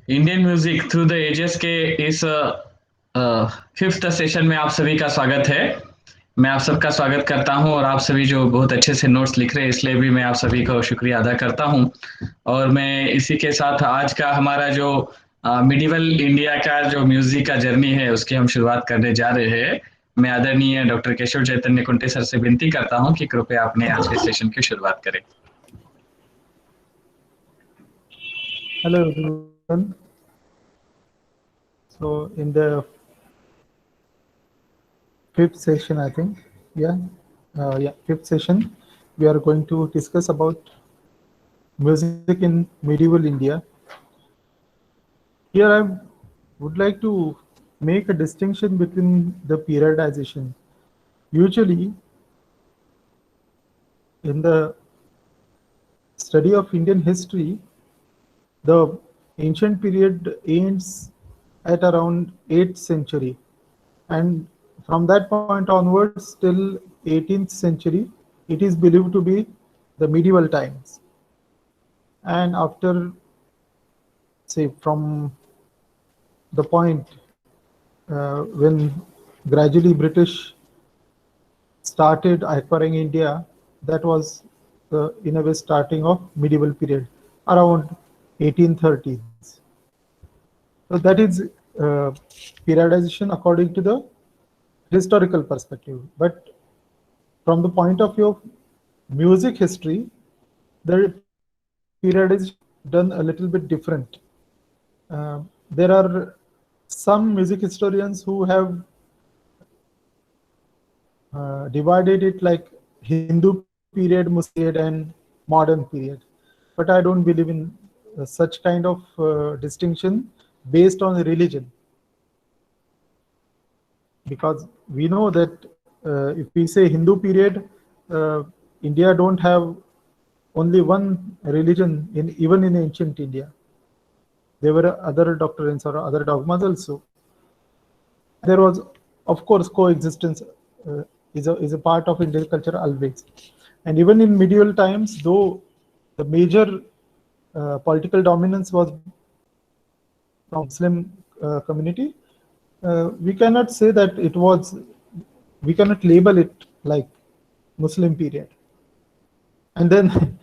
Indian music through the ages के इस fifth session में आप सभी का स्वागत है। मैं आप सबका स्वागत करता हूं और आप सभी जो बहुत अच्छे से नोट्स लिख रहे हैं इसलिए भी मैं आप सभी को शुक्रिया अदा करता हूं। और मैं इसी के साथ आज का हमारा जो मिडिवल इंडिया का जो म्यूजिक का जर्नी है उसकी हम शुरुआत करने जा रहे हैं। मैं आदरणीय डॉक्टर केशव चैतन्य कुंटे सर से विनती करता हूं कि कृपया अपने आज के सेशन की शुरुआत करें। Hello everyone. So in the fifth session, I think, fifth session, we are going to discuss about music in medieval India. Here I would like to make a distinction between the periodization. Usually in the study of Indian history, the ancient period ends at around 8th century, and from that point onwards till 18th century it is believed to be the medieval times. And after, say, from the point when gradually British started acquiring India, that was the in a way starting of medieval period around 1830s. So that is periodization according to the historical perspective. But from the point of view of music history, the periodization done a little bit different. There are some music historians who have divided it like Hindu period, Muslim period, and modern period. But I don't believe in such kind of distinction based on religion, because we know that if we say Hindu period, India don't have only one religion even in ancient India. There were other doctrines or other dogmas also. There was, of course, coexistence is a part of Indian culture always. And even in medieval times, though the major political dominance was from Muslim community, we cannot say that it was, we cannot label it like Muslim period. And then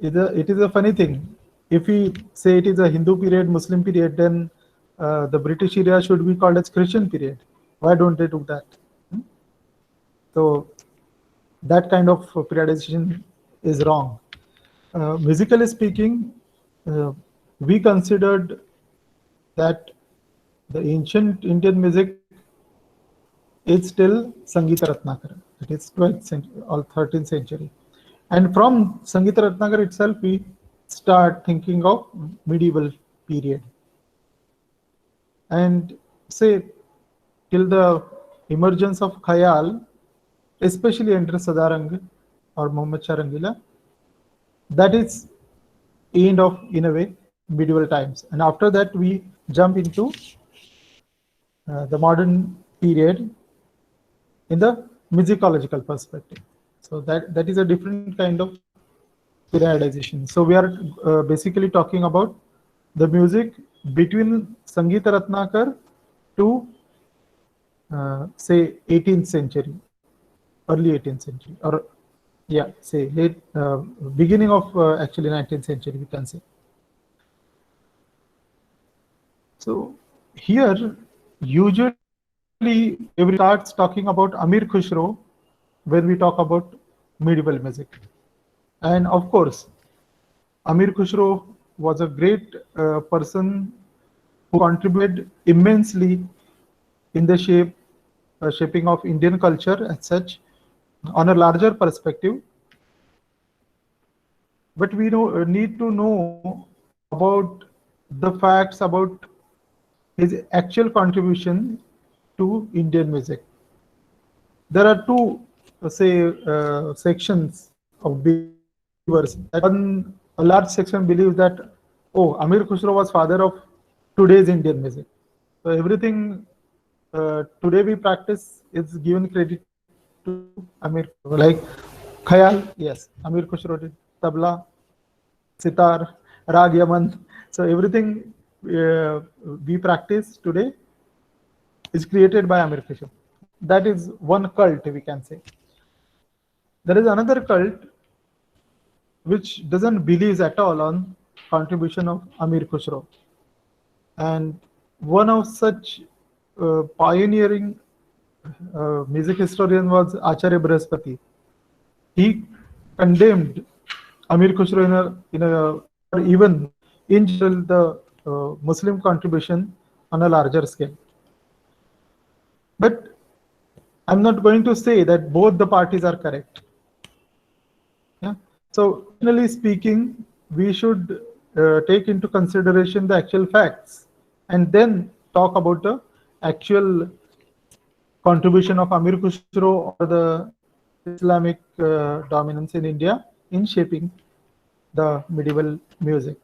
it is a funny thing. If we say it is a Hindu period, Muslim period, then the British era should be called as Christian period. Why don't they do that? So that kind of periodization is wrong. Musically speaking, we considered that the ancient Indian music is still Sangeeta Ratnakara. It is 12th century or 13th century. And from Sangeeta Ratnakara itself, we start thinking of medieval period. And say till the emergence of Khayal, especially under Sadarang or Muhammad Shah Rangila, that is end of, in a way, medieval times. And after that, we jump into the modern period in the musicological perspective. So that is a different kind of periodization. So we are basically talking about the music between Sangeeta Ratnakar to say 18th century, early 18th century, or yeah, say late beginning of actually 19th century, we can say. So here usually everybody starts talking about Amir Khusro when we talk about medieval music. And of course, Amir Khusro was a great person who contributed immensely in the shaping of Indian culture as such on a larger perspective. But we need to know about the facts about his actual contribution to Indian music. There are two, sections of believers. One, a large section believes that, oh, Amir Khusro was father of today's Indian music. So everything today we practice is given credit to Amir Khusro. Like Khayal, yes, Amir Khusro did. Tabla, sitar, Rag Yaman. So everything we practice today is created by Amir Khushro. That is one cult, we can say. There is another cult which doesn't believe at all on contribution of Amir Khushro. And one of such pioneering music historian was Acharya Brihaspati. He condemned Amir Khushro or even in general the Muslim contribution on a larger scale. But I'm not going to say that both the parties are correct. Yeah. So, generally speaking, we should take into consideration the actual facts and then talk about the actual contribution of Amir Khushro or the Islamic dominance in India in shaping the medieval music.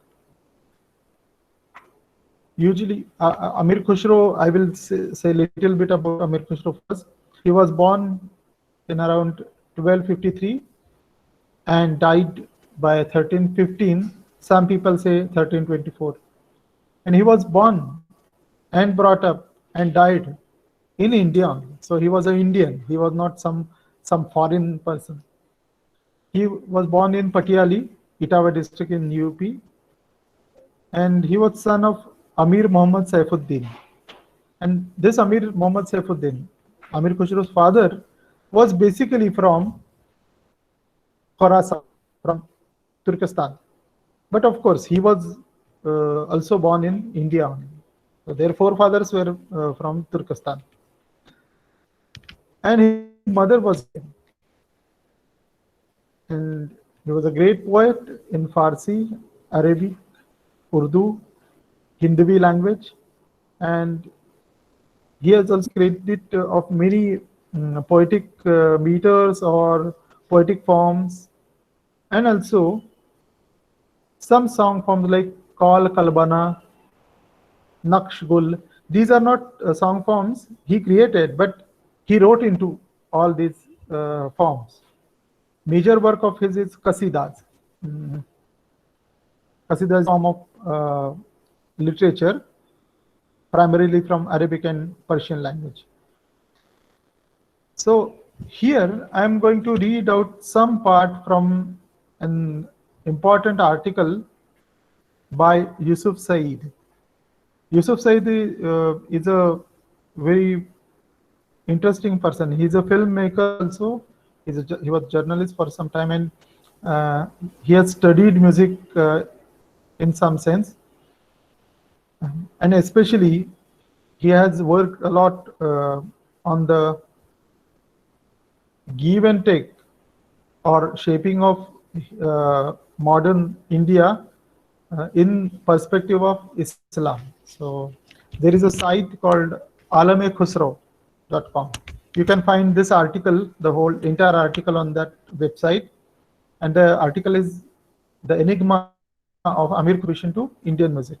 Usually, Amir Khushro, I will say a little bit about Amir Khushro first. He was born in around 1253 and died by 1315. Some people say 1324. And he was born and brought up and died in India. So he was an Indian. He was not some foreign person. He was born in Patiali, Etawah district in UP. And he was son of Amir Muhammad Saifuddin. And this Amir Muhammad Saifuddin, Amir Khushro's father, was basically from Khorasan, from Turkestan. But of course, he was also born in India. So their forefathers were from Turkestan. And his mother was Indian. And he was a great poet in Farsi, Arabic, Urdu, Hindi language, and he has also created of many poetic meters or poetic forms, and also some song forms like Kal Kalbana, Naksh Gul. These are not song forms he created, but he wrote into all these forms. Major work of his is Qasidas. Qasidas is a form of literature, primarily from Arabic and Persian language. So here I am going to read out some part from an important article by Yusuf Said. Yusuf Said is a very interesting person. He's a filmmaker also. He was a journalist for some time, and he has studied music in some sense. And especially, he has worked a lot on the give and take or shaping of modern India in perspective of Islam. So there is a site called alamekhusro.com. You can find this article, the whole entire article on that website. And the article is The Enigma of Amir Khushro to Indian Music.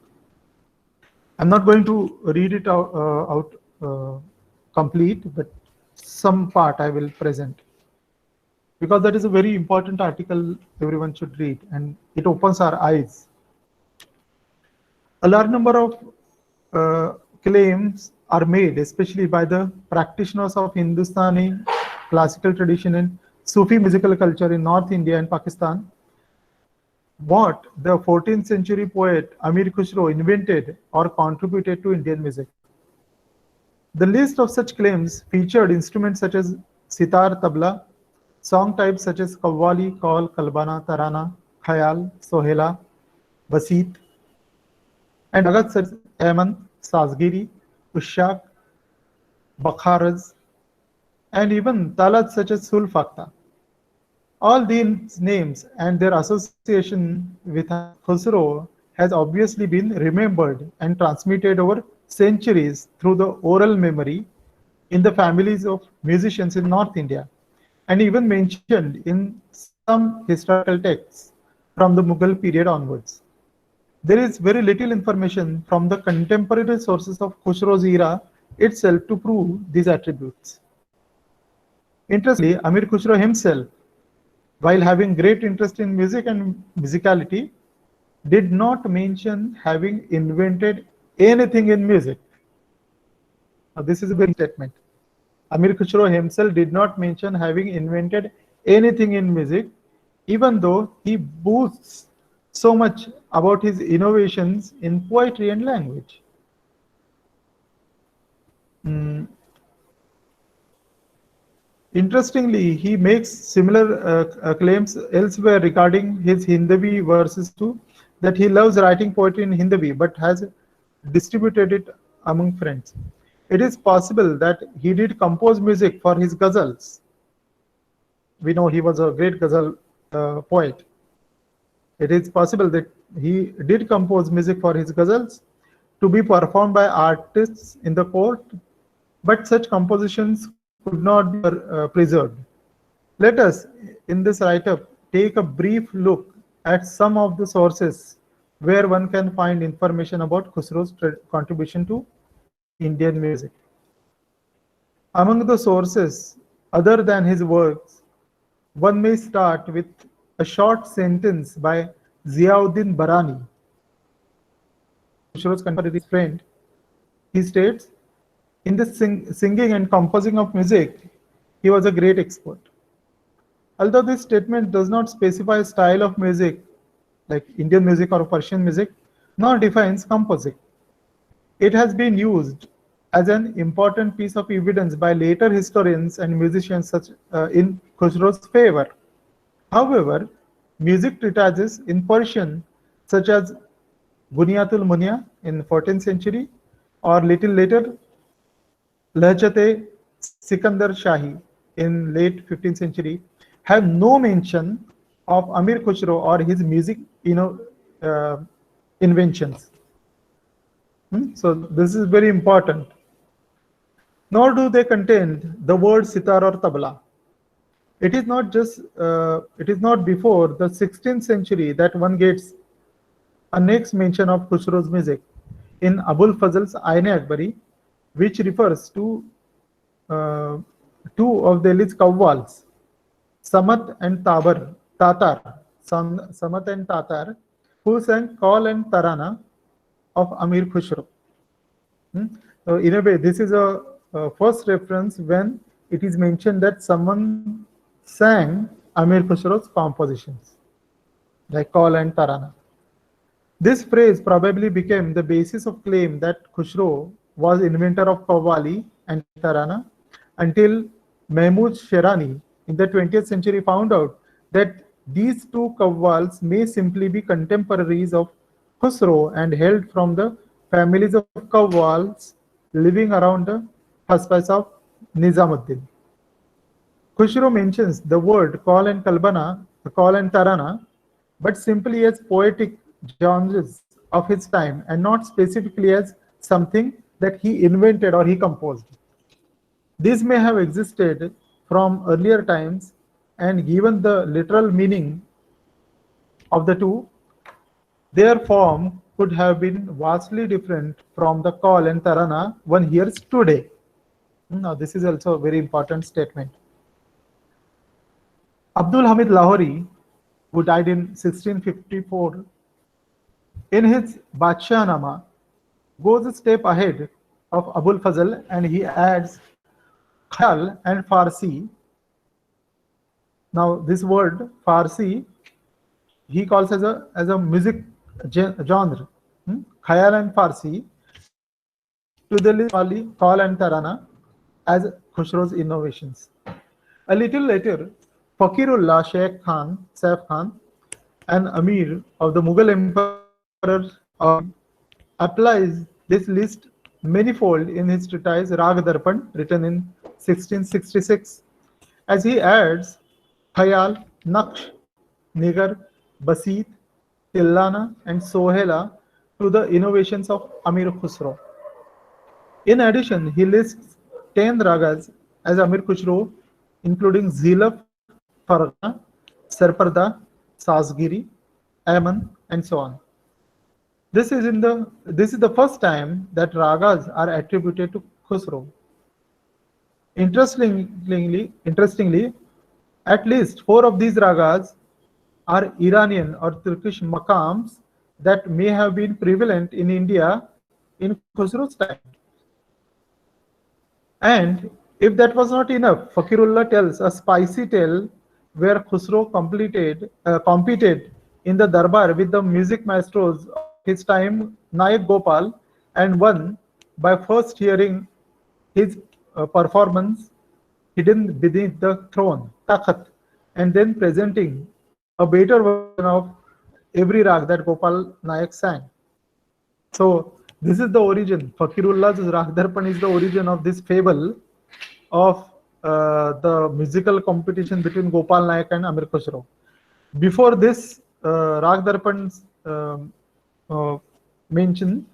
I'm not going to read it out complete, but some part I will present, because that is a very important article everyone should read, and it opens our eyes. A large number of claims are made, especially by the practitioners of Hindustani classical tradition and Sufi musical culture in North India and Pakistan, what the 14th century poet Amir Khushro invented or contributed to Indian music. The list of such claims featured instruments such as sitar, tabla, song types such as qawwali, kaul, kalbana, tarana, khayal, sohela, basit, and ragat such as Ayman, sazgiri, ushak, bakharaz, and even talat such as sulfakta. All these names and their association with Khusro has obviously been remembered and transmitted over centuries through the oral memory in the families of musicians in North India, and even mentioned in some historical texts from the Mughal period onwards. There is very little information from the contemporary sources of Khusro's era itself to prove these attributes. Interestingly, Amir Khushro himself, while having great interest in music and musicality, did not mention having invented anything in music. Now, this is a big statement. Amir Khusro himself did not mention having invented anything in music, even though he boasts so much about his innovations in poetry and language. Mm, Interestingly, he makes similar claims elsewhere regarding his Hindavi verses too, that he loves writing poetry in Hindavi but has distributed it among friends. It is possible that he did compose music for his ghazals. We know he was a great ghazal poet. It is possible that he did compose music for his ghazals to be performed by artists in the court, but such compositions could not be preserved. Let us, in this write-up, take a brief look at some of the sources where one can find information about Khusro's contribution to Indian music. Among the sources, other than his works, one may start with a short sentence by Ziauddin Barani, Khusro's contemporary friend. He states, in the singing and composing of music, he was a great expert. Although this statement does not specify style of music, like Indian music or Persian music, nor defines composing, it has been used as an important piece of evidence by later historians and musicians such in Khusro's favor. However, music treatises in Persian, such as Buniyatul Munya in 14th century, or little later Lahjat-e Sikandar Shahi in late 15th century, have no mention of Amir Khusro or his music inventions. So this is very important. Nor do they contain the word sitar or tabla. It is not before the 16th century that one gets a next mention of Khusro's music in Abul Fazl's Ain-e-Akbari, which refers to two of Delhi's qawwals, Samat and Tatar, Samat and Tatar, who sang Qawwal and Tarana of Amir Khusro. So in a way, this is a first reference when it is mentioned that someone sang Amir Khusro's compositions, like Qawwal and Tarana. This phrase probably became the basis of claim that Khusro was inventor of Qawwali and Tarana until Mahmud Sherani in the 20th century found out that these two qawwals may simply be contemporaries of Khusro and hailed from the families of qawwals living around the hospice of Nizamuddin. Khusro mentions the word Qawwal and Qawwal and Tarana, but simply as poetic genres of his time and not specifically as something that he invented or he composed. These may have existed from earlier times, and given the literal meaning of the two, their form could have been vastly different from the Qawwal and Tarana one hears today. Now, this is also a very important statement. Abdul Hamid Lahori, who died in 1654, in his Badshahnama, goes a step ahead of Abul Fazl and he adds Khayal and Farsi. Now, this word Farsi, he calls as a music genre. Khayal and Farsi to the list Qawwal and Tarana as Khusro's innovations. A little later, Fakirullah Sheikh Khan, Saif Khan, an Amir of the Mughal Emperor, applies this list manifold in his treatise Rag Darpan, written in 1666, as he adds Khayal, Naqsh, Nigar, Basit, Tillana, and Sohela to the innovations of Amir Khusro. In addition, he lists 10 ragas as Amir Khusro, including Zilaf, Fargana, Sarparda, Sasgiri, Aman, and so on. This is the first time that ragas are attributed to Khusro. Interestingly, at least 4 of these ragas are Iranian or Turkish maqams that may have been prevalent in India in Khusro's time. And if that was not enough, Fakirullah tells a spicy tale where Khusro competed in the Darbar with the music maestros of his time, Nayak Gopal, and won by first hearing his performance hidden beneath the throne, Takhat, and then presenting a better version of every rag that Gopal Nayak sang. So this is the origin. Fakirullah's Rag Darpan is the origin of this fable of the musical competition between Gopal Nayak and Amir Khusro. Before this Rag Darpan's mention,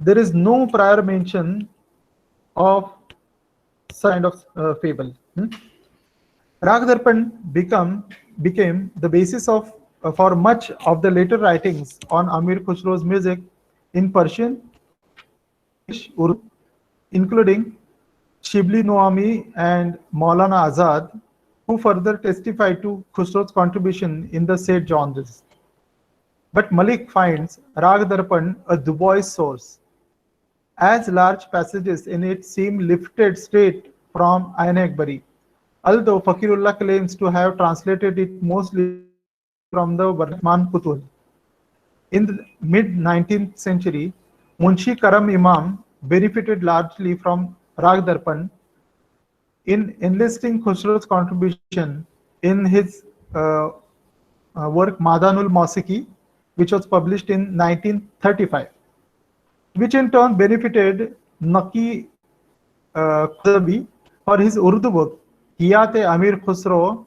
there is no prior mention of kind of fable. Rag Darpan became the basis of for much of the later writings on Amir Khusro's music in Persian, Urdu, including Shibli Noami and Maulana Azad, who further testified to Khusro's contribution in the said genres. But Malik finds Rag Darpan a dubious source, as large passages in it seem lifted straight from Ain Akbari, although Fakirullah claims to have translated it mostly from the Varman Putul. In the mid-19th century, Munshi Karam Imam benefited largely from Rag Darpan in enlisting Khusro's contribution in his work Madanul Mausiki, which was published in 1935, which in turn benefited Naqi Khuzrawi for his Urdu book Hiyat Amir Khusro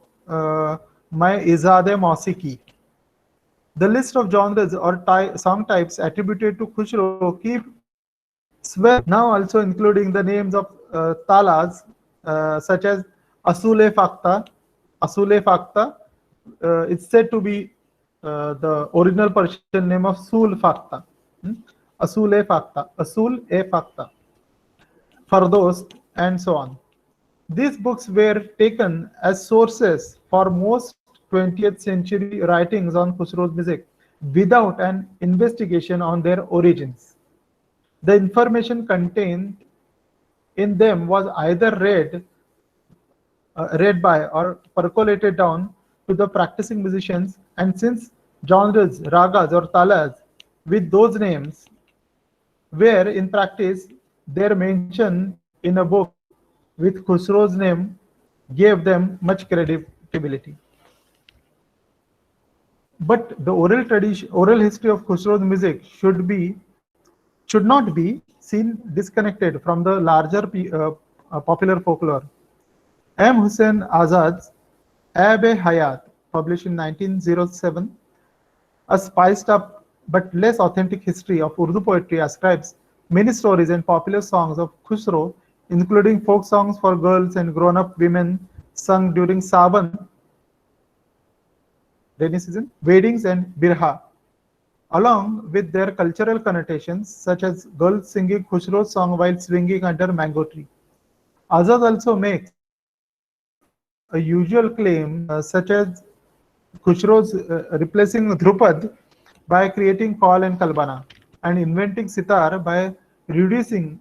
Mai Izade Mausiki. The list of genres or song types attributed to Khusro keep swell, now also including the names of talas such as Asule Fakta. Asule Fakta is said to be the original Persian name of Sul Fakta. Asule Fakta, Asul e Fakta, Fardost, and so on. These books were taken as sources for most 20th century writings on Khusro's music without an investigation on their origins. The information contained in them was either read by or percolated down to the practicing musicians, and since genres, ragas or talas with those names were in practice, their mention in a book with Khusro's name gave them much credibility. But the oral history of Khusro's music should not be seen disconnected from the larger popular folklore. M. Hussain Azad's Ab-e-Hayat, published in 1907, a spiced up but less authentic history of Urdu poetry, ascribes many stories and popular songs of Khusro, including folk songs for girls and grown-up women sung during Sawan, rainy season, weddings, and birha, along with their cultural connotations, such as girls singing Khusro's song while swinging under mango tree. Azad also makes a usual claim, such as Khusro's replacing Dhrupad by creating Kaul and Kalbana, and inventing sitar by reducing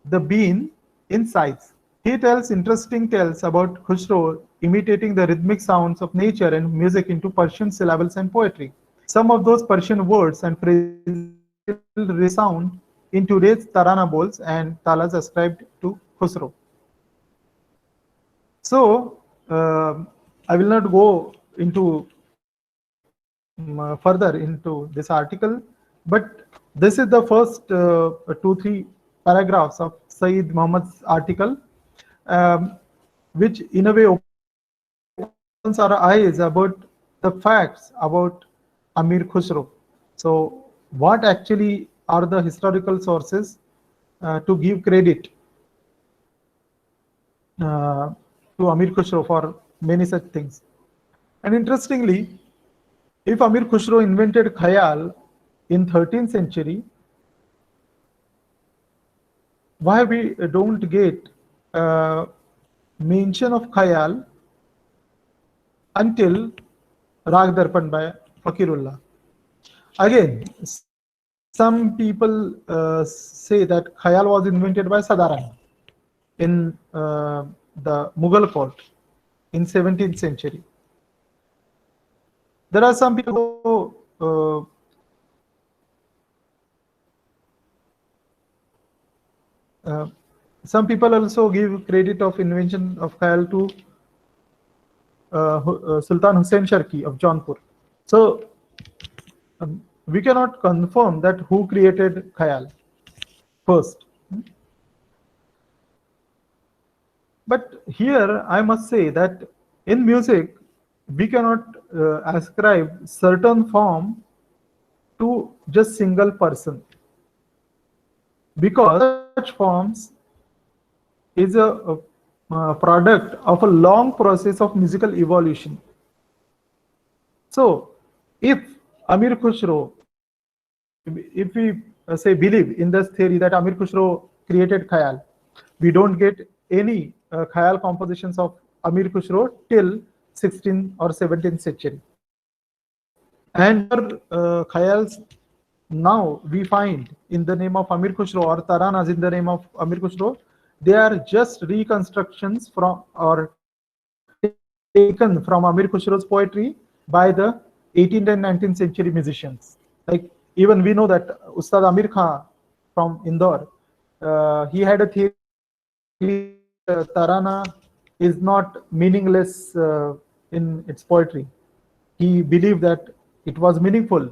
the bean in size. He tells interesting tales about Khusro imitating the rhythmic sounds of nature and music into Persian syllables and poetry. Some of those Persian words and phrases resound in today's Tarana bowls and talas ascribed to Khusro. So, I will not go into further into this article, but this is the first 2-3 paragraphs of Sayyid Muhammad's article, which in a way opens our eyes about the facts about Amir Khusro. So what actually are the historical sources to give credit to Amir Khusro for many such things? And interestingly, if Amir Khusro invented Khayal in 13th century, why we don't get mention of Khayal until Rag Darpan by Fakirullah? Again, some people say that khayal was invented by Sadarang in the Mughal court in 17th century. There are some people who some people also give credit of invention of khayal to Sultan Hussain Sharki of Jaunpur. So we cannot confirm that who created khayal first. But here I must say that in music we cannot ascribe certain form to just single person, because such forms is a product of a long process of musical evolution. So if Amir Khusro, if we say believe in this theory that Amir Khusro created khayal, we don't get any khayal compositions of Amir Khusro till 16th or 17th century. And khayals now we find in the name of Amir Khusro, or taranas in the name of Amir Khusro, they are just reconstructions from or taken from Amir Khusro's poetry by the 18th and 19th century musicians. Like even we know that Ustad Amir Khan from Indore, he had a theory tarana is not meaningless in its poetry. He believed that it was meaningful,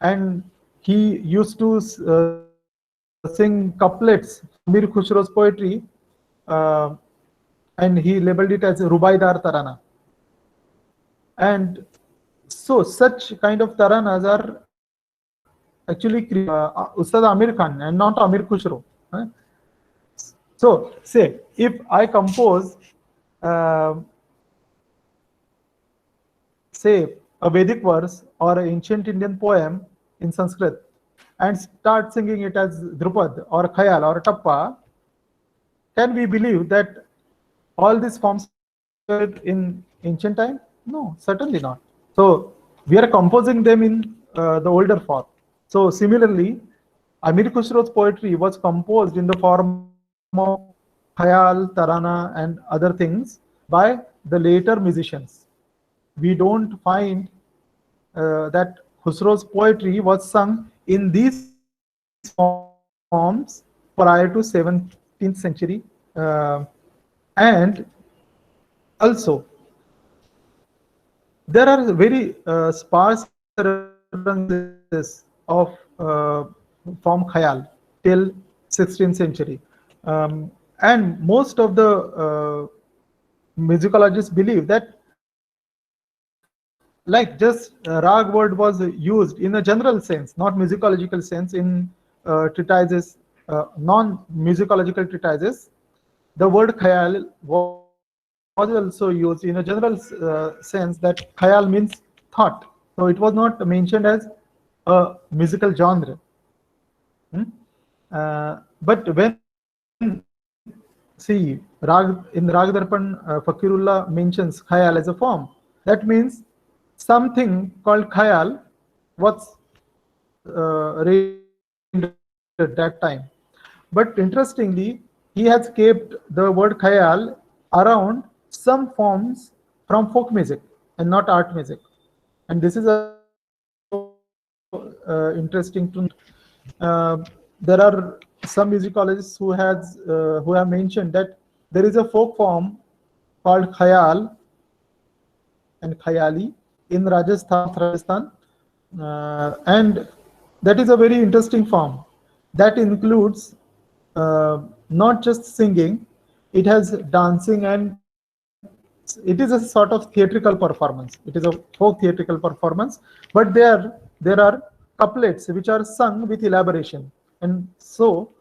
and he used to sing couplets Amir Khusro's poetry, and he labeled it as Rubaidar Tarana. And so such kind of taranas are actually Ustad Amir Khan and not Amir Khusro. So say if I compose say a Vedic verse or an ancient Indian poem in Sanskrit and start singing it as Drupad or Khayal or Tappa, can we believe that all these forms were in ancient time? No, certainly not. So we are composing them in the older form. So similarly, Amir Khusro's poetry was composed in the form of khayal, tarana, and other things by the later musicians. We don't find that Khusro's poetry was sung in these forms prior to 17th century, and also there are very sparse references of form khayal till 16th century, and most of the musicologists believe that like just rag word was used in a general sense, not musicological sense, in treatises, non-musicological treatises. The word khayal was also used in a general sense, that khayal means thought. So it was not mentioned as a musical genre. But when see Rag in Rag Darpan, Fakirullah mentions khayal as a form. That means something called khayal was reigned at that time. But interestingly, he has kept the word khayal around some forms from folk music and not art music. And this is a interesting to there are some musicologists who have mentioned that there is a folk form called khayal and khayali in Rajasthan, and that is a very interesting form that includes not just singing, it has dancing, and it is a sort of theatrical performance. It is a folk theatrical performance, but there are couplets which are sung with elaboration, and so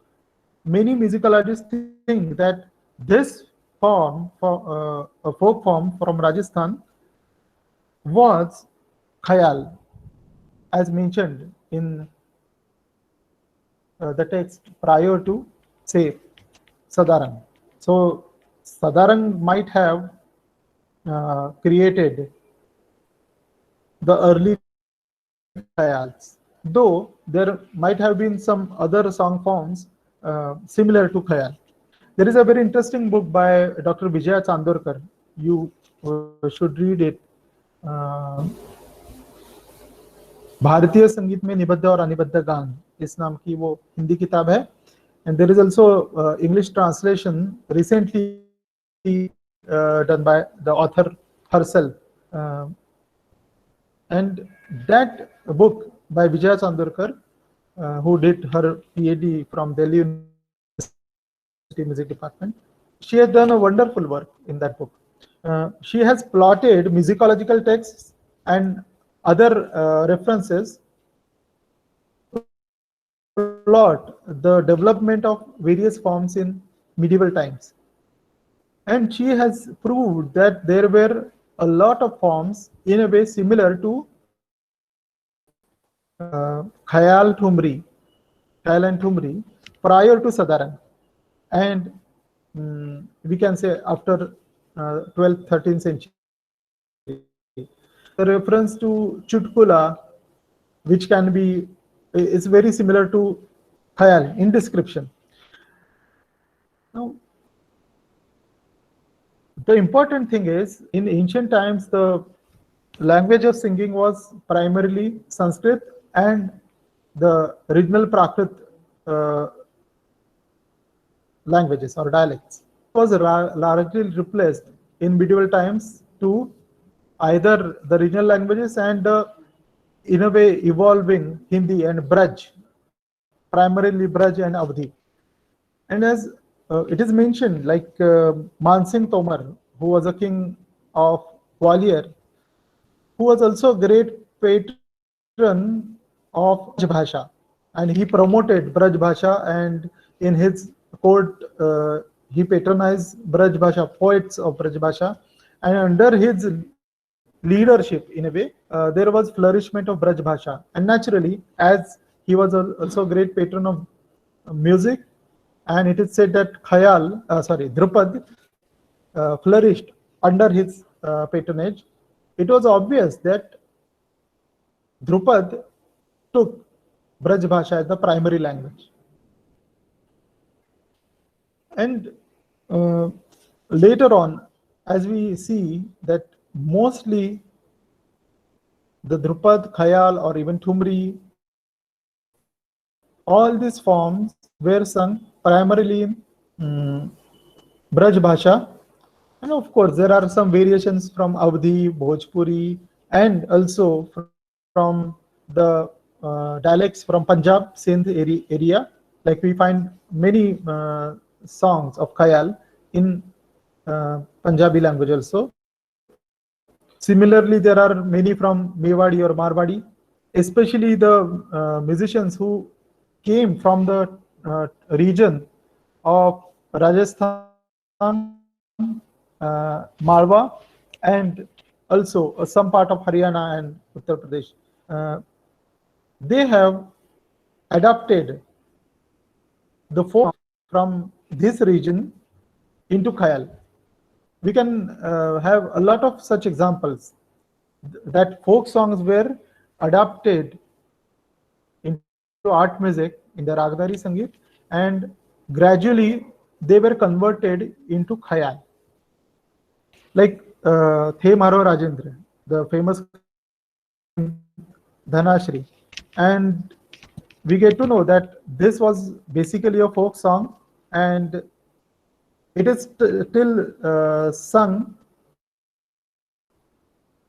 many musicologists think that this form, for a folk form from Rajasthan, was khayal, as mentioned in the text prior to, say, Sadarang. So Sadarang might have created the early khayals, though there might have been some other song forms similar to khayal. There is a very interesting book by Dr. Vijaya Chandorkar. You should read it. भारतीय संगीत में निबद्ध और अनिबद्ध गान इस नाम की वो हिंदी किताब है. And there is also English translation recently done by the author herself. And that book by Vijaya Chandorkar, who did her PhD from Delhi University Music Department, she has done a wonderful work in that book. She has plotted musicological texts and other references plot the development of various forms in medieval times. And she has proved that there were a lot of forms in a way similar to Khayal and Thumri prior to Sadarang. And we can say after 12th, 13th century. The reference to Chutkula, which can be, is very similar to Khayal in description. Now, the important thing is, in ancient times, the language of singing was primarily Sanskrit and the regional Prakrit languages or dialects. It was largely replaced in medieval times to either the regional languages and in a way evolving Hindi and Braj, primarily Braj and Avdi. And as it is mentioned, like Mansingh Tomar, who was a king of Gwalior, who was also a great patron of Braj Bhasha, and he promoted Braj Bhasha, and in his court he patronized Braj Bhasha, poets of Braj Bhasha, and under his leadership, in a way, there was flourishment of Braj Bhasha. And naturally, as he was also a great patron of music, and it is said that Drupad flourished under his patronage, it was obvious that Drupad took Braj Bhasha as the primary language. And later on, as we see that mostly the Drupad, Khayal, or even Thumri, all these forms were sung primarily in Braj Bhasha. And of course, there are some variations from Avdi, Bhojpuri, and also from the dialects from Punjab, Sindh area. Like we find many songs of Khayal in Punjabi language also. Similarly, there are many from Mewadi or Marwadi, especially the musicians who came from the region of Rajasthan, Malwa, and also some part of Haryana and Uttar Pradesh. They have adapted the folk from this region into Khayal. We can have a lot of such examples that folk songs were adapted into art music in the Ragdari Sangeet, and gradually they were converted into Khayal. Like The Maro Rajendra, the famous Dhanashri. And we get to know that this was basically a folk song, and it is still sung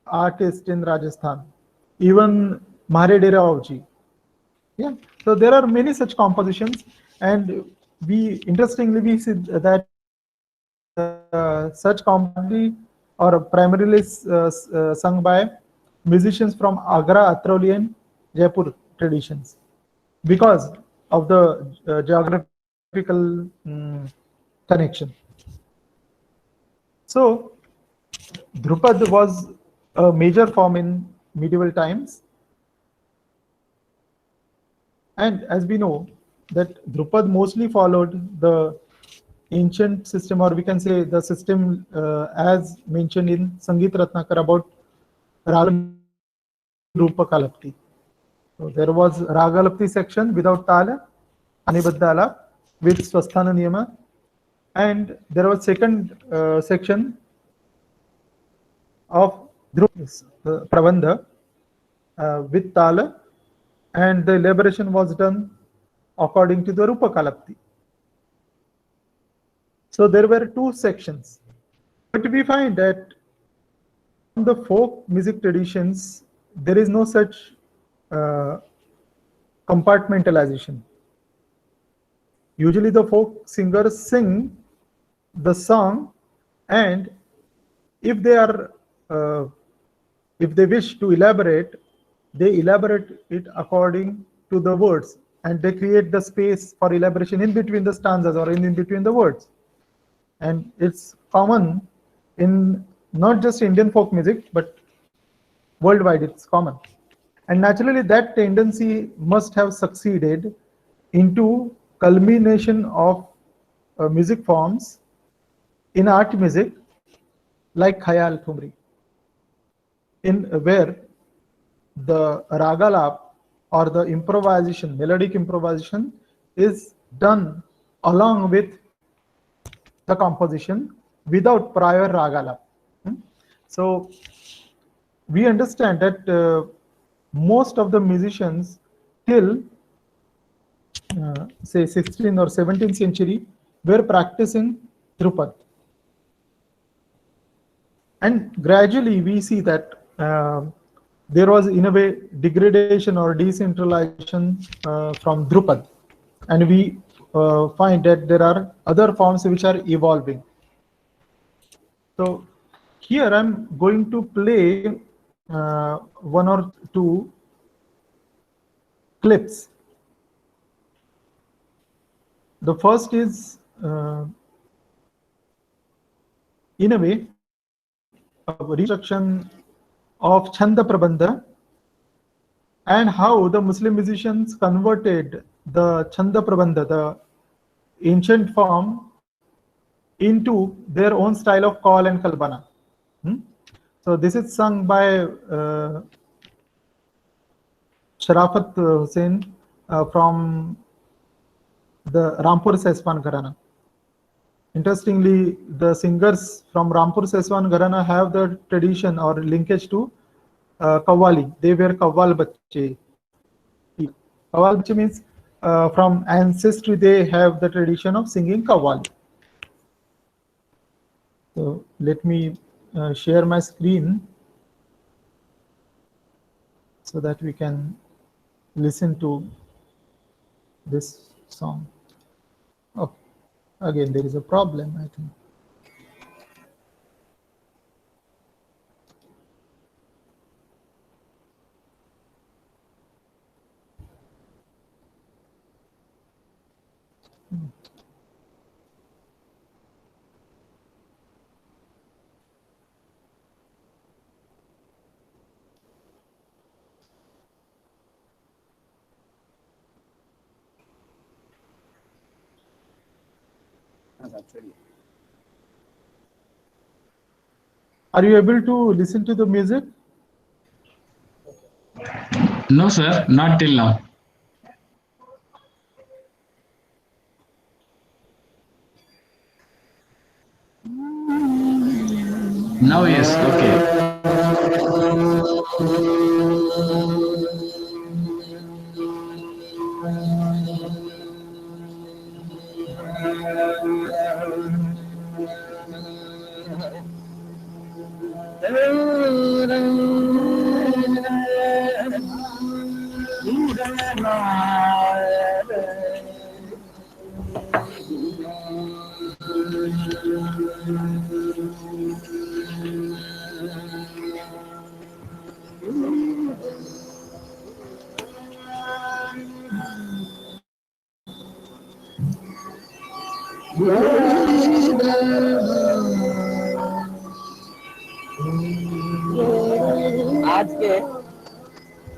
artist in Rajasthan, even Mahare Dera Auji. Yeah, so there are many such compositions, and interestingly we see that such compositions are primarily sung by musicians from Agra, Atrauli, and Jaipur traditions because of the geographical connection. So Drupad was a major form in medieval times, and as we know that Drupad mostly followed the ancient system, or we can say the system as mentioned in Sangeet Ratnakar about Raga Rupa Kalapti. So there was Ragalapti section without Tala, Anibaddha Alap with Swasthana Niyama, and there was second section of Dhruv Prabandha with Tala, and the elaboration was done according to the Rupa Kalapti. So there were two sections. But we find that in the folk music traditions, there is no such compartmentalization. Usually the folk singers sing the song, and if they are if they wish to elaborate, they elaborate it according to the words, and they create the space for elaboration in between the stanzas or in between the words. And it's common in not just Indian folk music, but worldwide it's common. And naturally that tendency must have succeeded into culmination of music forms in art music like Khayal Thumri, in where the ragalap or the improvisation, melodic improvisation is done along with the composition without prior ragalap. So we understand that most of the musicians till say 16th or 17th century were practicing Dhrupad. And gradually we see that there was in a way degradation or decentralization from Drupad, and we find that there are other forms which are evolving. So here I'm going to play one or two clips. The first is in a way a reconstruction of Chanda Prabandha and how the Muslim musicians converted the Chanda Prabandha, the ancient form, into their own style of call and kalbana. So this is sung by Sharafat Hussain from the Rampur Seswan Gharana. Interestingly, the singers from Rampur Seswan Gharana have the tradition or linkage to Qawwali. They were Qawwal Bacche. Qawwal Bacche means from ancestry they have the tradition of singing Qawwali. So let me share my screen so that we can listen to this song. Oh, again there is a problem, I think. Are you able to listen to the music? No, sir, not till now. Now, yes, okay.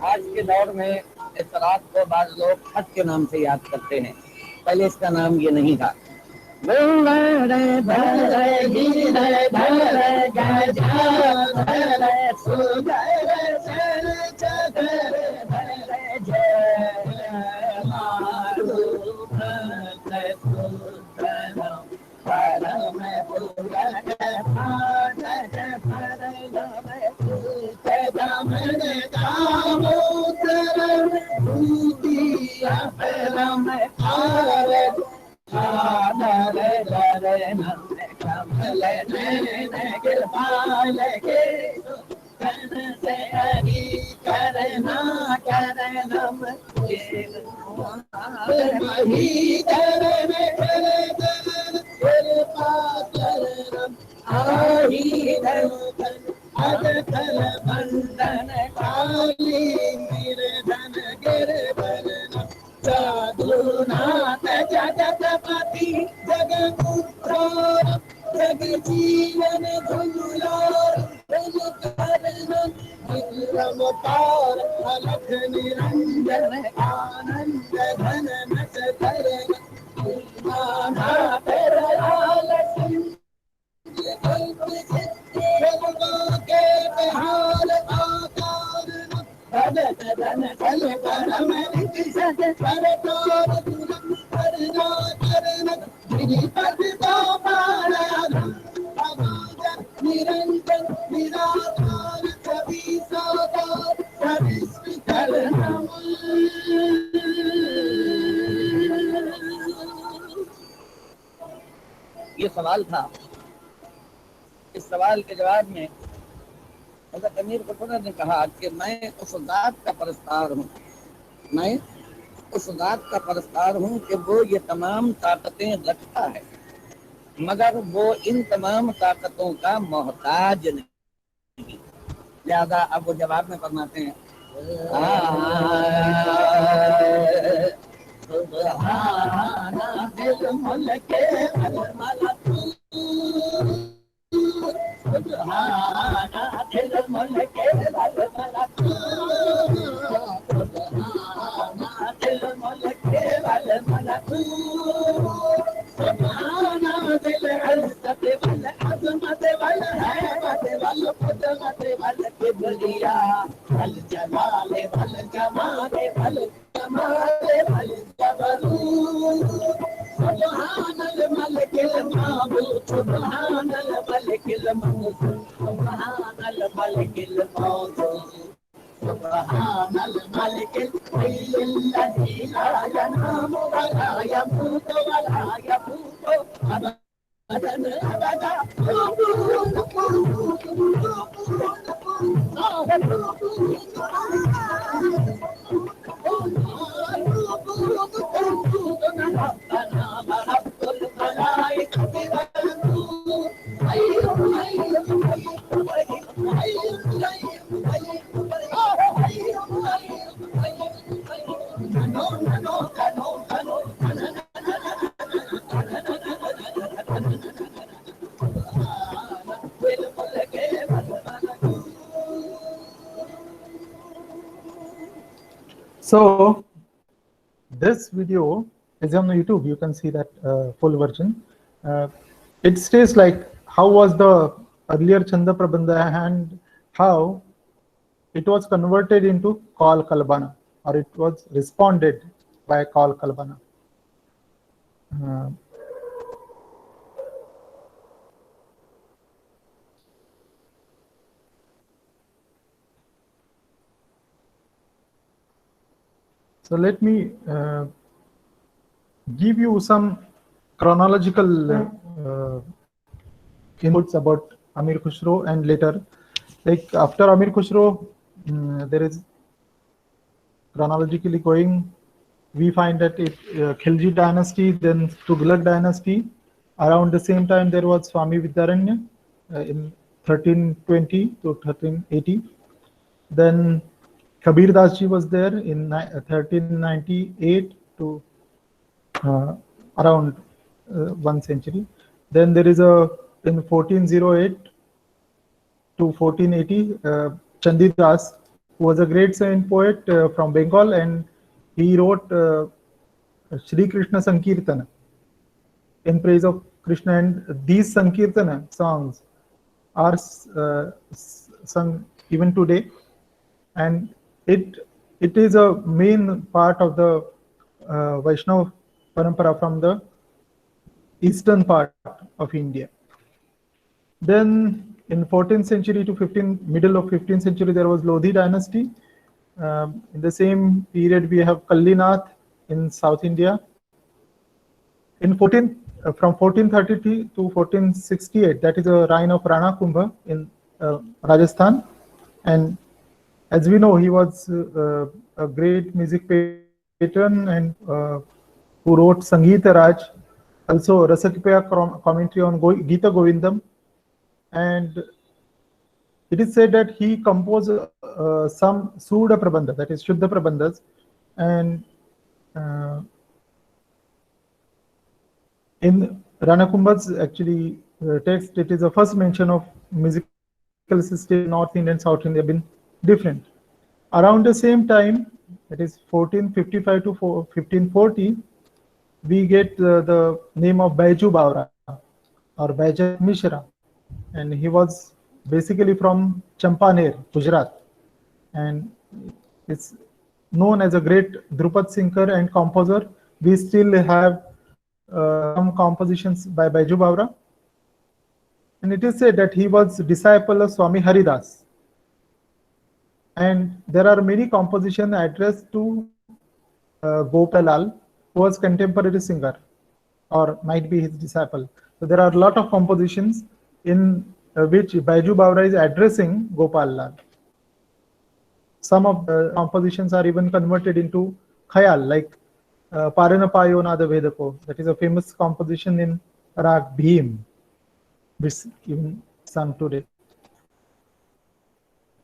आज के दौर में इस रात को बाद लोग खत के नाम से याद करते हैं। पहले इसका नाम ये नहीं था। साधुनाथ जगतपति जगपुत्र जगजीवन झुलार विक्रम पार अलख निरंजन आनंद घन नट धरन लाल के बेहाल आकार भगत धन चल परम सत परतोर करना करन गिरिपति तो पारा निरंजन निराकार कवि साकार कविस्मितल ये सवाल था। इस सवाल के जवाब में हज़रत अमीर खुसरो ने कहा कि मैं उस जात का परस्तार हूँ, मैं उस जात का परस्तार हूँ कि वो ये तमाम ताकतें रखता है मगर वो इन तमाम ताकतों का मोहताज नहीं। लिहाजा अब वो जवाब में फरमाते हैं So this video is on YouTube. You can see that full version. It states like how was the earlier Chanda Prabandha and how it was converted into Kal Kalbana, or it was responded by Kal Kalbana. So let me give you some chronological inputs about Amir Khusro, and later, like after Amir Khusro, there is chronologically going. We find that it Khilji dynasty, then Tughlaq dynasty. Around the same time, there was Swami Vidyaranya in 1320 to 1380. Then Kabir Das Ji was there in 1398 to around 1 century. Then there is a in 1408 to 1480 Chandidas, who was a great saint poet from Bengal, and he wrote Shri Krishna Sankirtana in praise of Krishna, and these Sankirtana songs are sung even today, and it is a main part of the Vaishnava Parampara from the eastern part of India. Then in 14th century to middle of 15th century, there was Lodhi dynasty. In the same period, we have Kallinath, in South India. From 1430 to 1468, that is a reign of Rana Kumbha in Rajasthan. And as we know, he was a great music patron and who wrote Sangeeta Raj, also Rasakipaya commentary on Gita Govindam. And it is said that he composed some Suda Prabandha, that is Shuddha Prabandhas. And in Rana Kumbha's actually text, it is the first mention of musical system in North India and South India been different. Around the same time, that is 1455 to 1540, we get the name of Baiju Bawra or Baijat Mishra, and he was basically from Champaner, Gujarat, and it's known as a great Drupad singer and composer. We still have some compositions by Baiju Bawra, and it is said that he was disciple of Swami Haridas. And there are many compositions addressed to Gopal Lal, who was contemporary singer, or might be his disciple. So there are a lot of compositions in which Baiju Bawra is addressing Gopal Lal. Some of the compositions are even converted into khayal, like Parana Payo Nada Vedako. That is a famous composition in Rag Bhim, which is even sung today.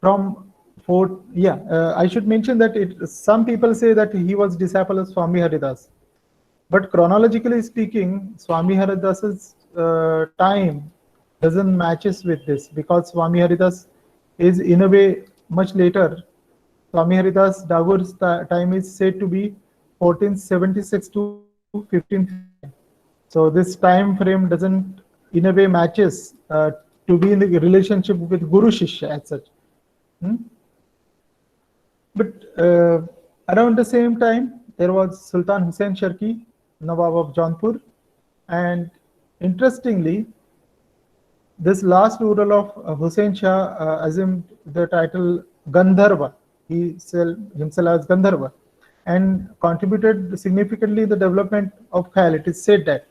I should mention that some people say that he was disciple of Swami Haridas, but chronologically speaking, Swami Haridas's time doesn't matches with this, because Swami Haridas is in a way much later. Swami Haridas Dagur's time is said to be 1476 to 1550. So this time frame doesn't in a way matches to be in the relationship with Guru Shishya as such. But around the same time, there was Sultan Hussain Sharki, Nawab of Jaunpur, and interestingly, this last ruler of Hussain Shah assumed the title Gandharva. He himself as Gandharva, and contributed significantly the development of khayal. It is said that,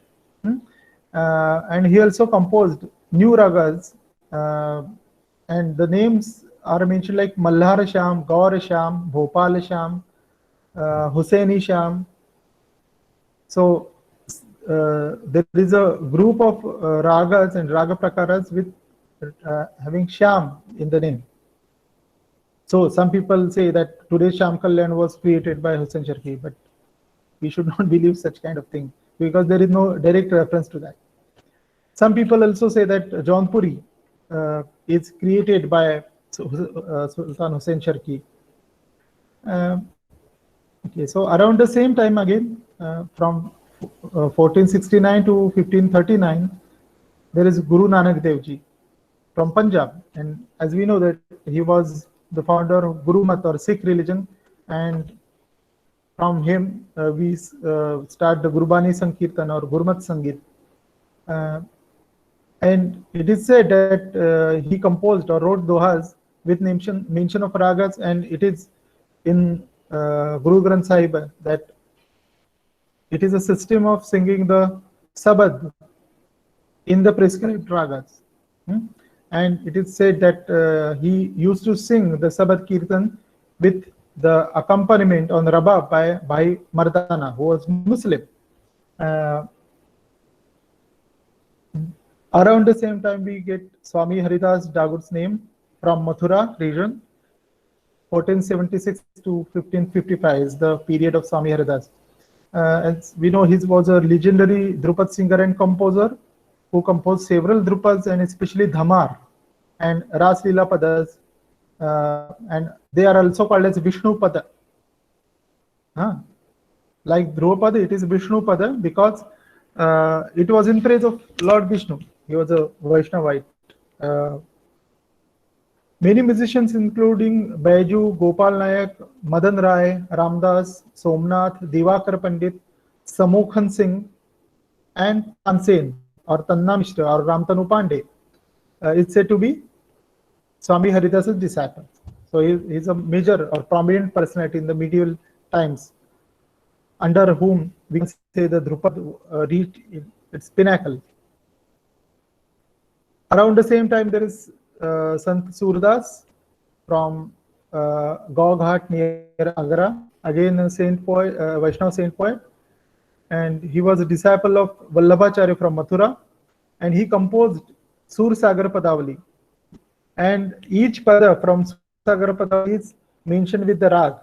and he also composed new ragas, and the names are mentioned like Malhar Sham, Gaur Sham, Bhopal Sham, Hussaini Sham. So there is a group of ragas and raga prakaras with having Sham in the name. So some people say that today's Sham Kalyan was created by Hussain Sharki, but we should not believe such kind of thing, because there is no direct reference to that. Some people also say that Jaunpuri is created by Sultan Hussain Sharki. Okay, so around the same time again, from 1469 to 1539, there is Guru Nanak Dev Ji from Punjab, and as we know that he was the founder of Guru Mat or Sikh religion, and from him we start the Gurbani Sankirtan or Gurmat Sangeet. And it is said that he composed or wrote dohas with mention of ragas, and it is in Guru Granth Sahib that it is a system of singing the sabad in the prescribed ragas. And it is said that he used to sing the sabad kirtan with the accompaniment on rabab by Bhai Mardana, who was Muslim. Around the same time, we get Swami Haridas Dagur's name from Mathura region. 1476 to 1555 is the period of Swami Haridas. As we know, he was a legendary Drupad singer and composer who composed several Drupads, and especially Dhamar and Ras Leela Padas, and they are also called as Vishnu Pada. Like Dhruvapada, it is Vishnu Pada because it was in praise of Lord Vishnu. He was a Vaishnavite. Many musicians, including Baiju, Gopal Nayak, Madan Rai, Ramdas, Somnath, Divakar Pandit, Samukhan Singh, and Tansen or Tanna Mishra or Ramtanu Pandey, is said to be Swami Haridas's disciple. So he is a major or prominent personality in the medieval times. under whom we can say the Drupad reached its pinnacle. Around the same time, there is Sant Surdas from Gaughat near Agra, again a saint poet, Vaishnava saint poet, and he was a disciple of Vallabhacharya from Mathura, and he composed Sur Sagar Padavali. And each pada from Sur Sagar Padavali is mentioned with the rag.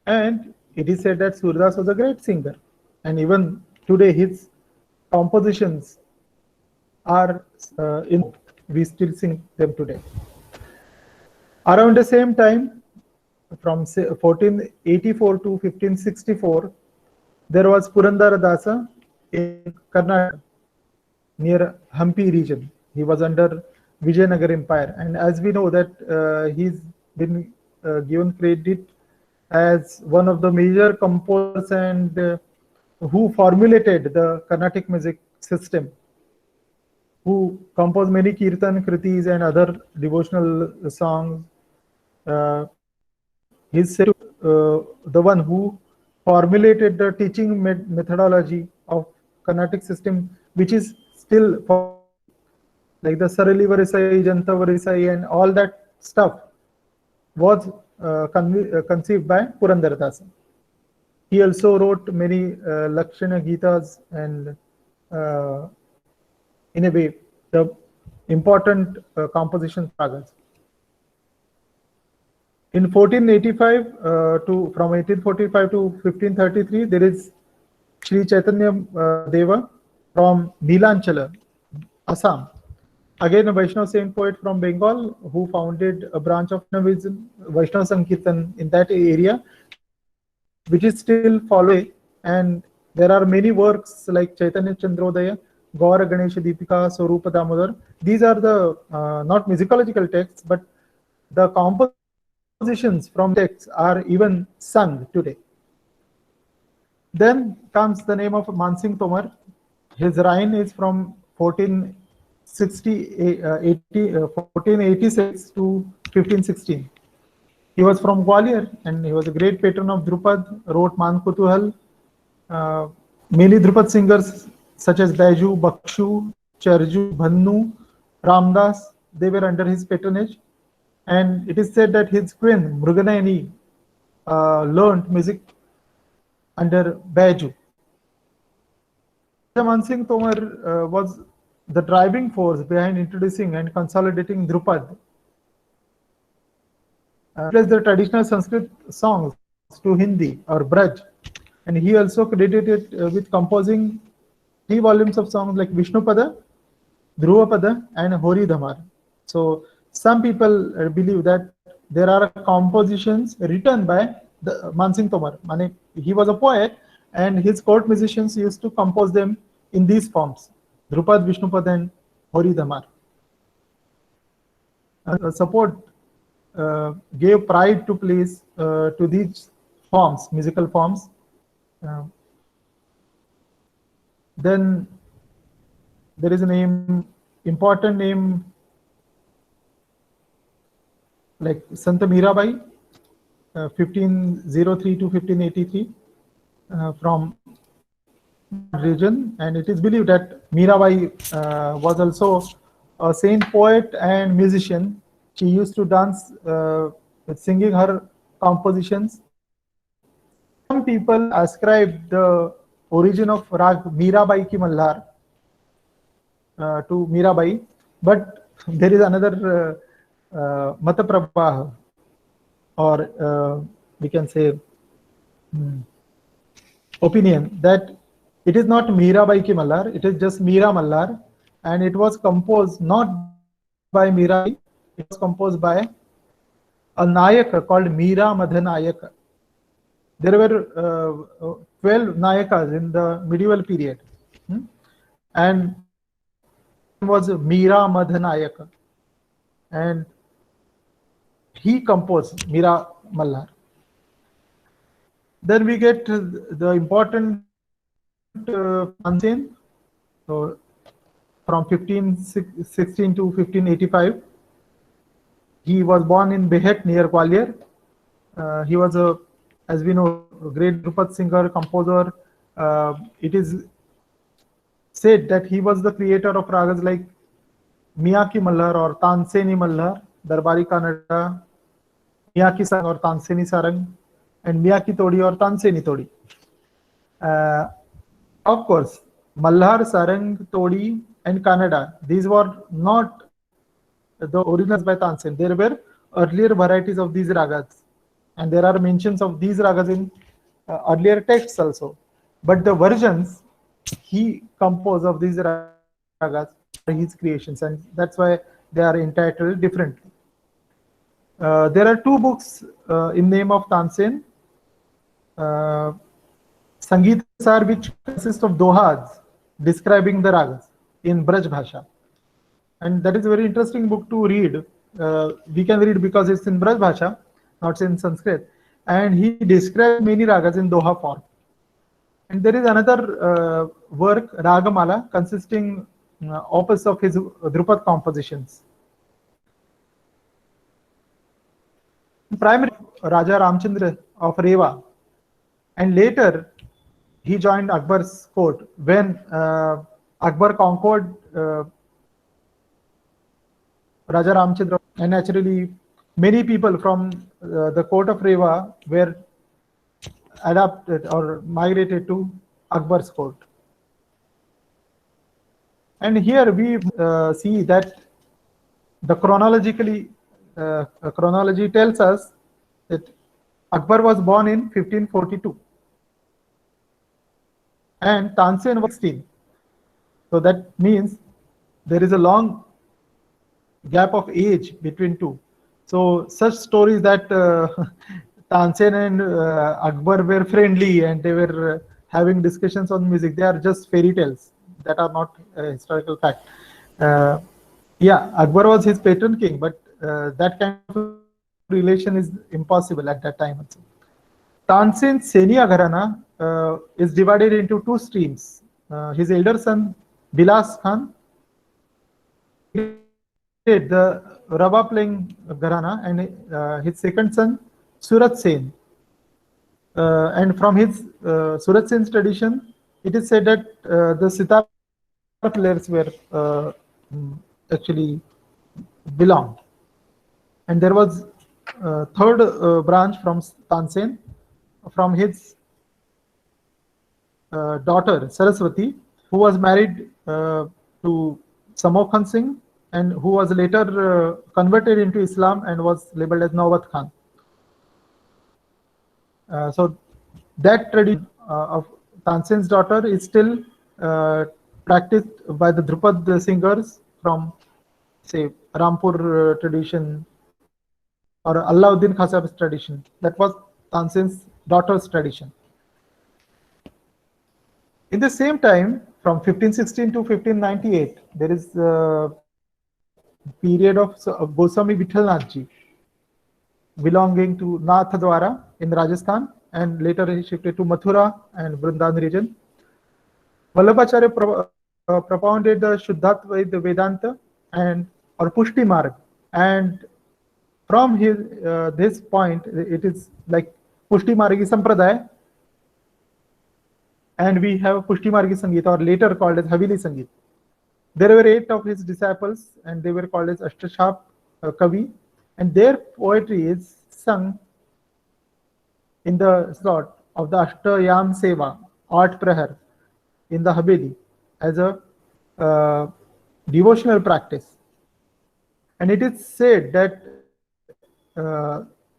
And it is said that Surdas was a great singer, and even today his compositions are we still sing them today. Around the same time, from 1484 to 1564, there was Purandara Dasa in Karnataka, near Hampi region. He was under Vijayanagar Empire, and as we know that he's been given credit as one of the major composers and who formulated the Carnatic music system, who composed many kirtan kritis and other devotional songs. He's said to the one who formulated the teaching methodology of Carnatic system, which is still like the Sarali Varisai, Janta Varisai, and all that stuff was conceived by Purandara Dasa. He also wrote many Lakshana Gitas and in a way the important composition ragas. In 1485 from 1845 to 1533, there is Sri Chaitanya Deva from Nilanchala, Assam. Again, a Vaishnava saint poet from Bengal who founded a branch of Vaishnava Sankirtan in that area, which is still following. And there are many works like Chaitanya Chandrodaya, Gaura Ganesha Deepika, Swarupa Damodar. These are the not musicological texts, but the compositions from texts are even sung today. Then comes the name of Mansingh Tomar. His reign is from 1486 to 1516. He was from Gwalior and he was a great patron of Drupad, wrote Man Kutuhal. Many Drupad singers such as Baiju, Bakshu, Charju, Bhannu, Ramdas, they were under his patronage. And it is said that his queen, Mruganayani, learned music under Baiju. Mansingh Tomar was the driving force behind introducing and consolidating Drupad. Replaced the traditional Sanskrit songs to Hindi or Braj. And he also credited with composing 3 volumes of songs like Vishnupada, Dhruvapada, and Hori Dhamar. So some people believe that there are compositions written by the Mansingh Tomar. He was a poet and his court musicians used to compose them in these forms: Drupad, Vishnupad, and Hori Dhamar. Support gave pride to place to these forms, musical forms. Then there is a name, important name like Santa Mirabai, 1503 to 1583, from region, and it is believed that Mirabai was also a saint poet and musician. She used to dance with singing her compositions. Some people ascribe the origin of Rag Mirabai Ki Malhar to Mirabai, but there is another Mata Prabha, or we can say opinion, that it is not Mirabai Ki Malhar, it is just Mira Malhar, and it was composed not by Mirabai, it was composed by a Nayaka called Mira Madhanayaka. There were 12 Nayakas in the medieval period, and was Mira Madhanayaka, and he composed Mira Malhar. Then we get the important Tansen, so from 1516 to 1585. He was born in Behet near Gwalior. He was a as we know, great Drupad singer, composer. It is said that he was the creator of ragas like Miyaki Malhar or Tanseni Malhar, Darbari Kannada, Miyaki Sarang or Tanseni Sarang, and Miyaki Todi or Tanseni Todi. Of course, Malhar, Sarang, Todi, and Kannada, these were not the originals by Tansen. There were earlier varieties of these ragas, and there are mentions of these ragas in earlier texts also. But the versions he composed of these ragas are his creations, and that's why they are entitled differently. There are two books in name of Tansen. Sangeet Sar, which consists of dohas describing the ragas in Braj Bhasha. And that is a very interesting book to read. We can read because it's in Braj Bhasha, not in Sanskrit. And he describes many ragas in doha form. And there is another work, Ragamala, consisting opus of his Drupad compositions. Primarily, Raja Ramchandra of Rewa, and later he joined Akbar's court when Akbar conquered Raja Ramchandra, and naturally many people from the court of Rewa were adapted or migrated to Akbar's court. And here we see that the chronology tells us that Akbar was born in 1542 and Tansen was 16. So that means there is a long gap of age between two. So such stories that Tansen and Akbar were friendly and they were having discussions on music, they are just fairy tales that are not a historical fact. Yeah, Akbar was his patron king, but that kind of relation is impossible at that time. Tansen Senia Gharana is divided into two streams. His elder son Bilas Khan, the Raba playing Gharana, and his second son Surat Sen. And from his Surat Sen's tradition, it is said that the sitar players were actually belonged. And there was a third branch from Tansen, from his daughter Saraswati, who was married to Samokhan Singh, and who was later converted into Islam and was labeled as Nawat Khan. So that tradition of Tansen's daughter is still practiced by the Drupad singers from, say, Rampur tradition or Alauddin Khasab's tradition. That was Tansen's daughter's tradition. In the same time, from 1516 to 1598, there is a period of Goswami Vithalnathji belonging to Nathadwara in Rajasthan, and later he shifted to Mathura and Vrindavan region. Vallabhacharya propounded the Shuddhatvaid Vedanta or Pushti Marg, and from this point, it is like Pushti Margi Sampradaya, and we have Pushti Margi Sangeet, or later called as Haveli Sangeet. There were 8 of his disciples, and they were called as Ashtashap Kavi, and their poetry is sung in the slot of the Ashtayam Seva, Art Prahar, in the Haveli as a devotional practice. And it is said that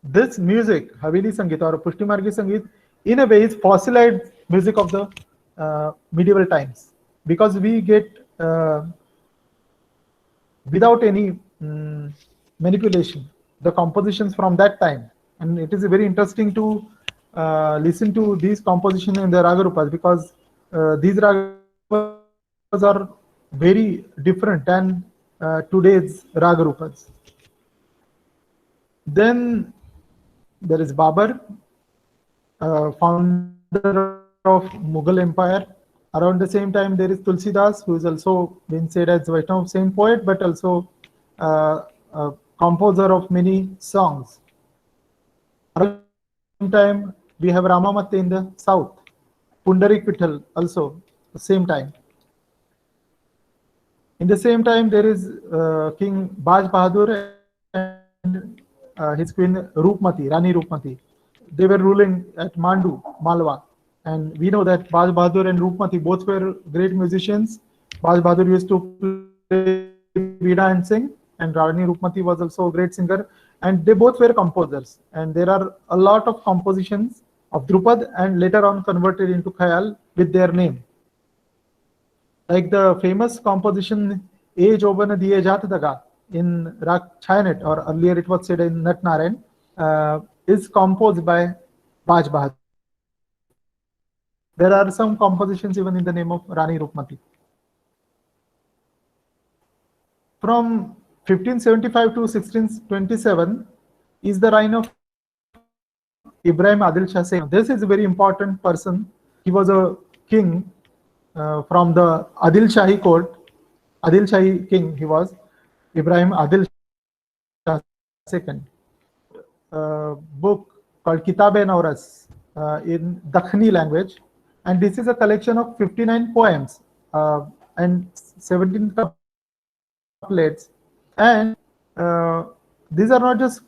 this music, Haveli Sangeet or Pushti Margi Sangeet, in a way is fossilized music of the medieval times, because we get without any manipulation the compositions from that time. And it is very interesting to listen to these compositions in the Raga Rupas, because these Ragas are very different than today's Raga Rupas. Then there is Babar, founder of Mughal Empire. Around the same time, there is Tulsidas, who is also been said as Vaishnav saint poet, but also a composer of many songs. Around the same time, We have Ramamatte in the south. Pundarik Vittal also the same time. In the same time, there is King Baj Bahadur and his queen Roopmati, Rani Roopmati. They were ruling at Mandu, Malwa. And we know that Baj Bahadur and Roopmati both were great musicians. Baj Bahadur used to play veena and sing, and Rani Roopmati was also a great singer. And they both were composers. And there are a lot of compositions of Drupad and later on converted into Khayal with their name. Like the famous composition "Age Obana Diye Jat Daga" in Rag Chayanet, or earlier it was said in Nat Narayan, is composed by Baj Bahadur. There are some compositions even in the name of Rani Roopmati. From 1575 to 1627 is the reign of Ibrahim Adil Shah Singh. This is a very important person. He was a king from the Adil Shahi court. Adil Shahi king he was, Ibrahim Adil Shah II. Book called Kitab-e-Nauras in Dakhni language, and this is a collection of 59 poems and 17 couplets. And these are not just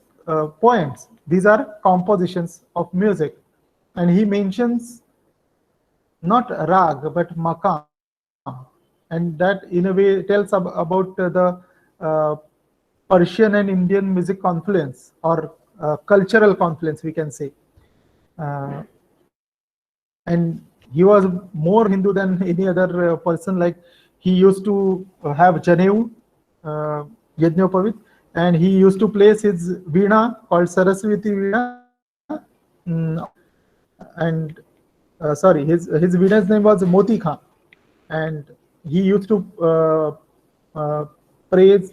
poems; these are compositions of music. And he mentions not rag but maqam, and that in a way tells about the Persian and Indian music confluence, or cultural confluence, we can say. And he was more Hindu than any other person. Like, he used to have Janeu, Yajñopavit, and he used to place his veena called Saraswati Veena. And sorry, his veena's name was Moti Khan, and he used to praise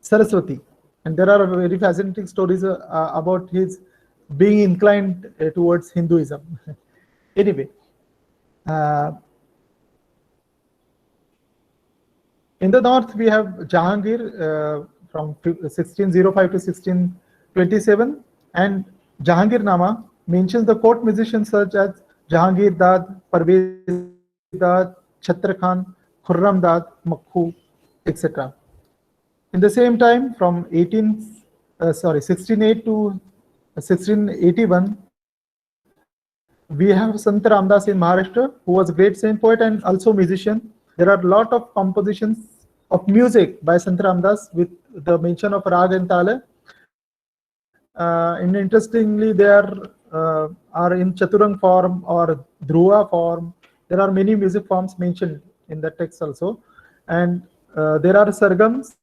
Saraswati. And there are very fascinating stories about his being inclined towards Hinduism. Anyway, in the north we have Jahangir from 1605 to 1627, and Jahangir Nama mentions the court musicians such as Jahangir Dad, Parvez Dad, Chhatra Khan, Khurram Dad, Makhu, etc. In the same time, from 1608 to 1681, we have Sant Ramdas in Maharashtra, who was a great saint poet and also musician. There are a lot of compositions of music by Sant Ramdas with the mention of Rag and Tala. And interestingly, they are in Chaturang form or Dhruva form. There are many music forms mentioned in the text also. And there are sargams,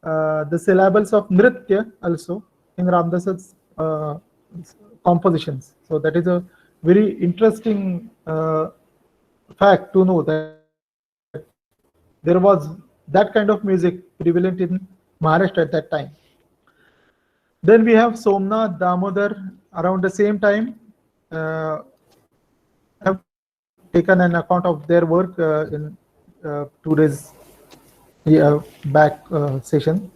the syllables of Nritya also in Ramdas's compositions. So that is a very interesting fact to know, that there was that kind of music prevalent in Maharashtra at that time. Then we have Somnath, Damodar around the same time. Have taken an account of their work in today's back session.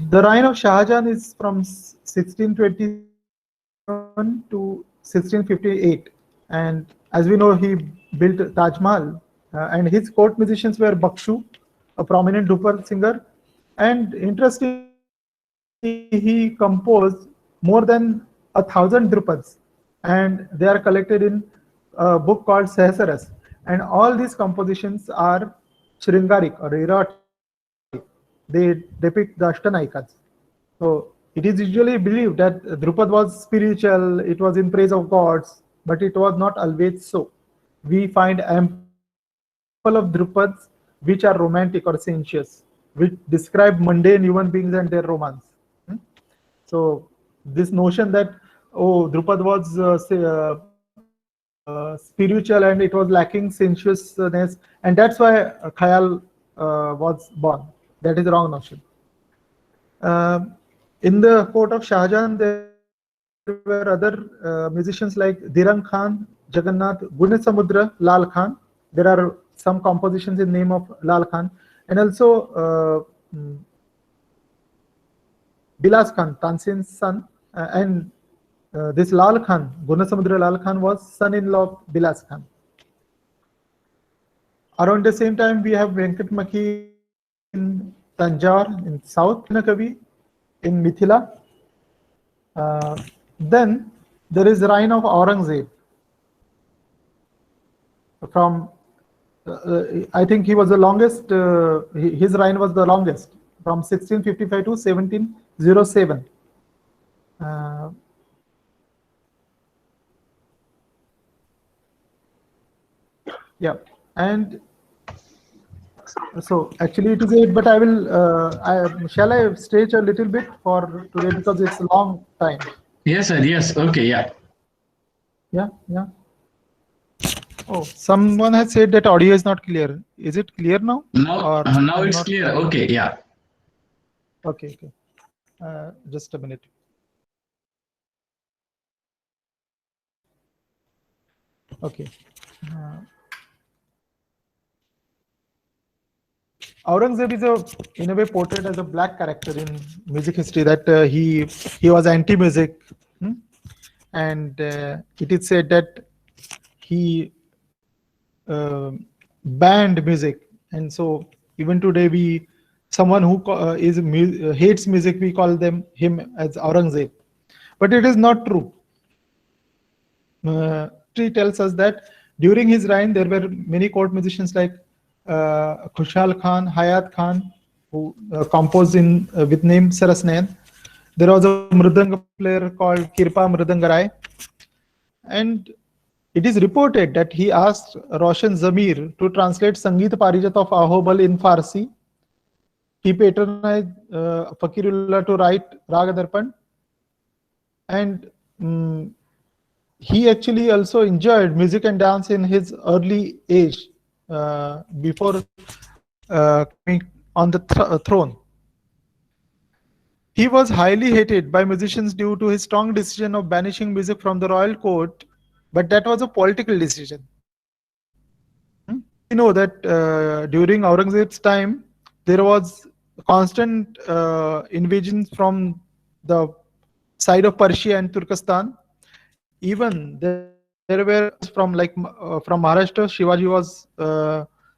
The reign of Shah Jahan is from 1627 to 1658, and as we know, he built Taj Mahal, and his court musicians were Bakshu, a prominent Dhupar singer, and interestingly, he composed more than 1,000 Drupads, and they are collected in a book called Sahasaras, and all these compositions are Shringarik or erotic. They depict the Ashtanayikas. So it is usually believed that Drupad was spiritual, it was in praise of gods, but it was not always so. We find ample of Drupads which are romantic or sensuous, which describe mundane human beings and their romance. So this notion that, oh, Drupad was spiritual and it was lacking sensuousness, and that's why Khayal was born. That is the wrong notion. In the court of Shah Jahan, there were other musicians like Dirang Khan, Jagannath, Gunesamudra, Lal Khan. There are some compositions in name of Lal Khan, and also Bilas Khan, Tansin's son. and this Lal Khan, Gunasamudra Lal Khan, was son-in-law of Bilas Khan. Around the same time, we have Venkat Makki in Tanjore in South Nakavi, in Mithila. Then there is reign of Aurangzeb. From I think he was the longest. His reign was the longest, from 1655 to 1707. Yeah, and so actually it is 8, but I will. Shall I stretch a little bit for today because it's a long time? Yes, sir. Yes. Okay. Yeah. Yeah, yeah. Oh, someone has said that audio is not clear. Is it clear now? Now, now I'm it's not clear. sure. Okay. Yeah. Okay, okay. Just a minute. Okay. Aurangzeb is in a way portrayed as a black character in music history, that he was anti-music, and it is said that he banned music, and so even today someone who hates music, we call him as Aurangzeb, but it is not true. History tells us that during his reign there were many court musicians like Khushal Khan, Hayat Khan, who composed with name Sarasnayan. There was a mridanga player called Kirpa Mridangarai, and it is reported that he asked Roshan Zamir to translate Sangeet Parijat of Ahobal in Farsi. He patronized Fakirullah to write Raga Darpan, and he actually also enjoyed music and dance in his early age, before coming on the throne. He was highly hated by musicians due to his strong decision of banishing music from the royal court, but that was a political decision. We know that during Aurangzeb's time, there was constant invasions from the side of Persia and Turkestan. Even there were from Maharashtra, Shivaji was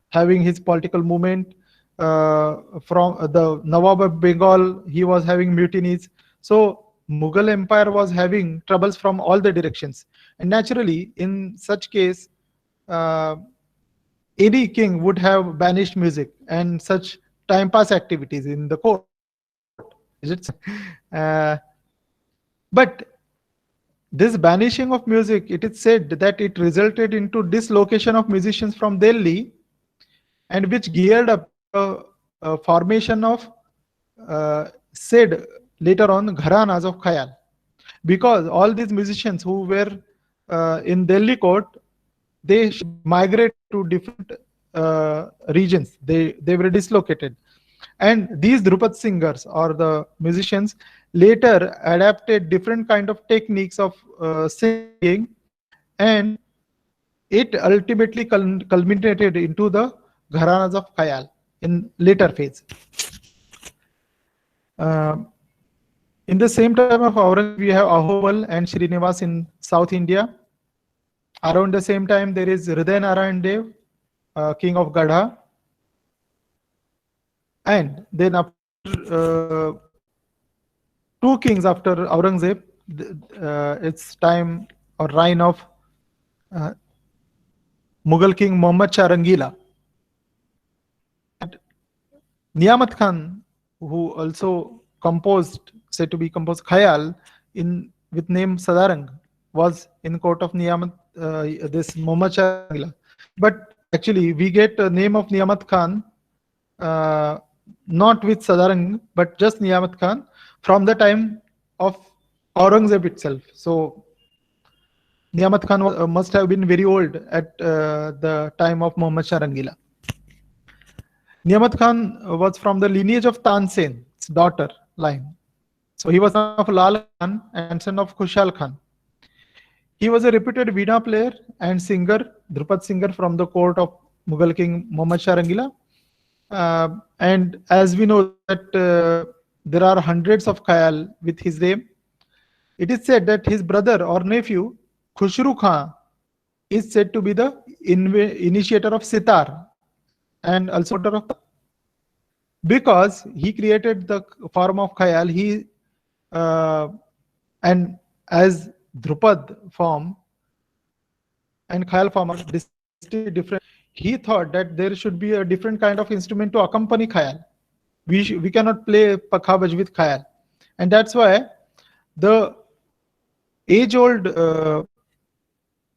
having his political movement. From the Nawab of Bengal, he was having mutinies. So Mughal Empire was having troubles from all the directions, and naturally, in such case, any king would have banished music and such time pass activities in the court. Is it? But this banishing of music, it is said that it resulted into dislocation of musicians from Delhi, and which geared up a formation of said later on Gharanas of Khayal, because all these musicians who were in Delhi court, they migrated to different regions. They were dislocated, and these Drupad singers or the musicians later adapted different kind of techniques of singing, and it ultimately culminated into the Gharanas of Khayal in later phase. In the same time of Aurangzeb, we have Ahobal and Srinivas in South India. Around the same time, there is Hriday Narayan Dev, king of Gadha. And then after two kings after Aurangzeb, it's time or reign of Mughal king Muhammad Shah Rangila. And Niyamat Khan, who also said to be composed Khayal with name Sadarang, was in court of Niyamat, this Muhammad Shah Rangila. But actually, we get the name of Niyamat Khan not with Sadarang, but just Niyamat Khan from the time of Aurangzeb itself. So Niyamat Khan must have been very old at the time of Muhammad Shah Rangila. Niyamat Khan was from the lineage of Tansen's daughter line. So he was son of Lal Khan and son of Khushal Khan. He was a reputed Veena player and singer, Drupad singer from the court of Mughal king Muhammad Shah Rangila. And as we know that there are hundreds of Khayal with his name, It is said that his brother or nephew Khushru Khan is said to be the initiator of sitar and also of, because he created the form of khayal. He and as Drupad form and khayal form are distinctly different, he thought that there should be a different kind of instrument to accompany khayal. We cannot play pakhabaj with khayal, and that's why the age-old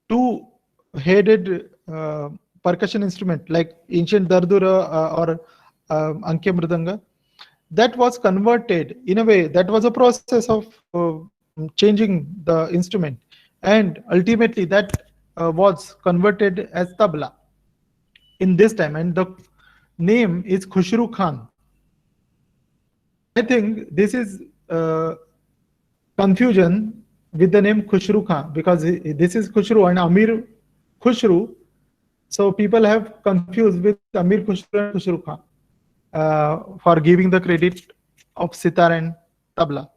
two-headed percussion instrument like ancient dardura or anke mridanga, that was converted in a way. That was a process of changing the instrument, and ultimately that was converted as tabla in this time, and the name is Khushru Khan. I think this is confusion with the name Khushru Khan, because this is Khushru and Amir Khushru. So people have confused with Amir Khushru and Khushru Khan for giving the credit of sitar and tabla.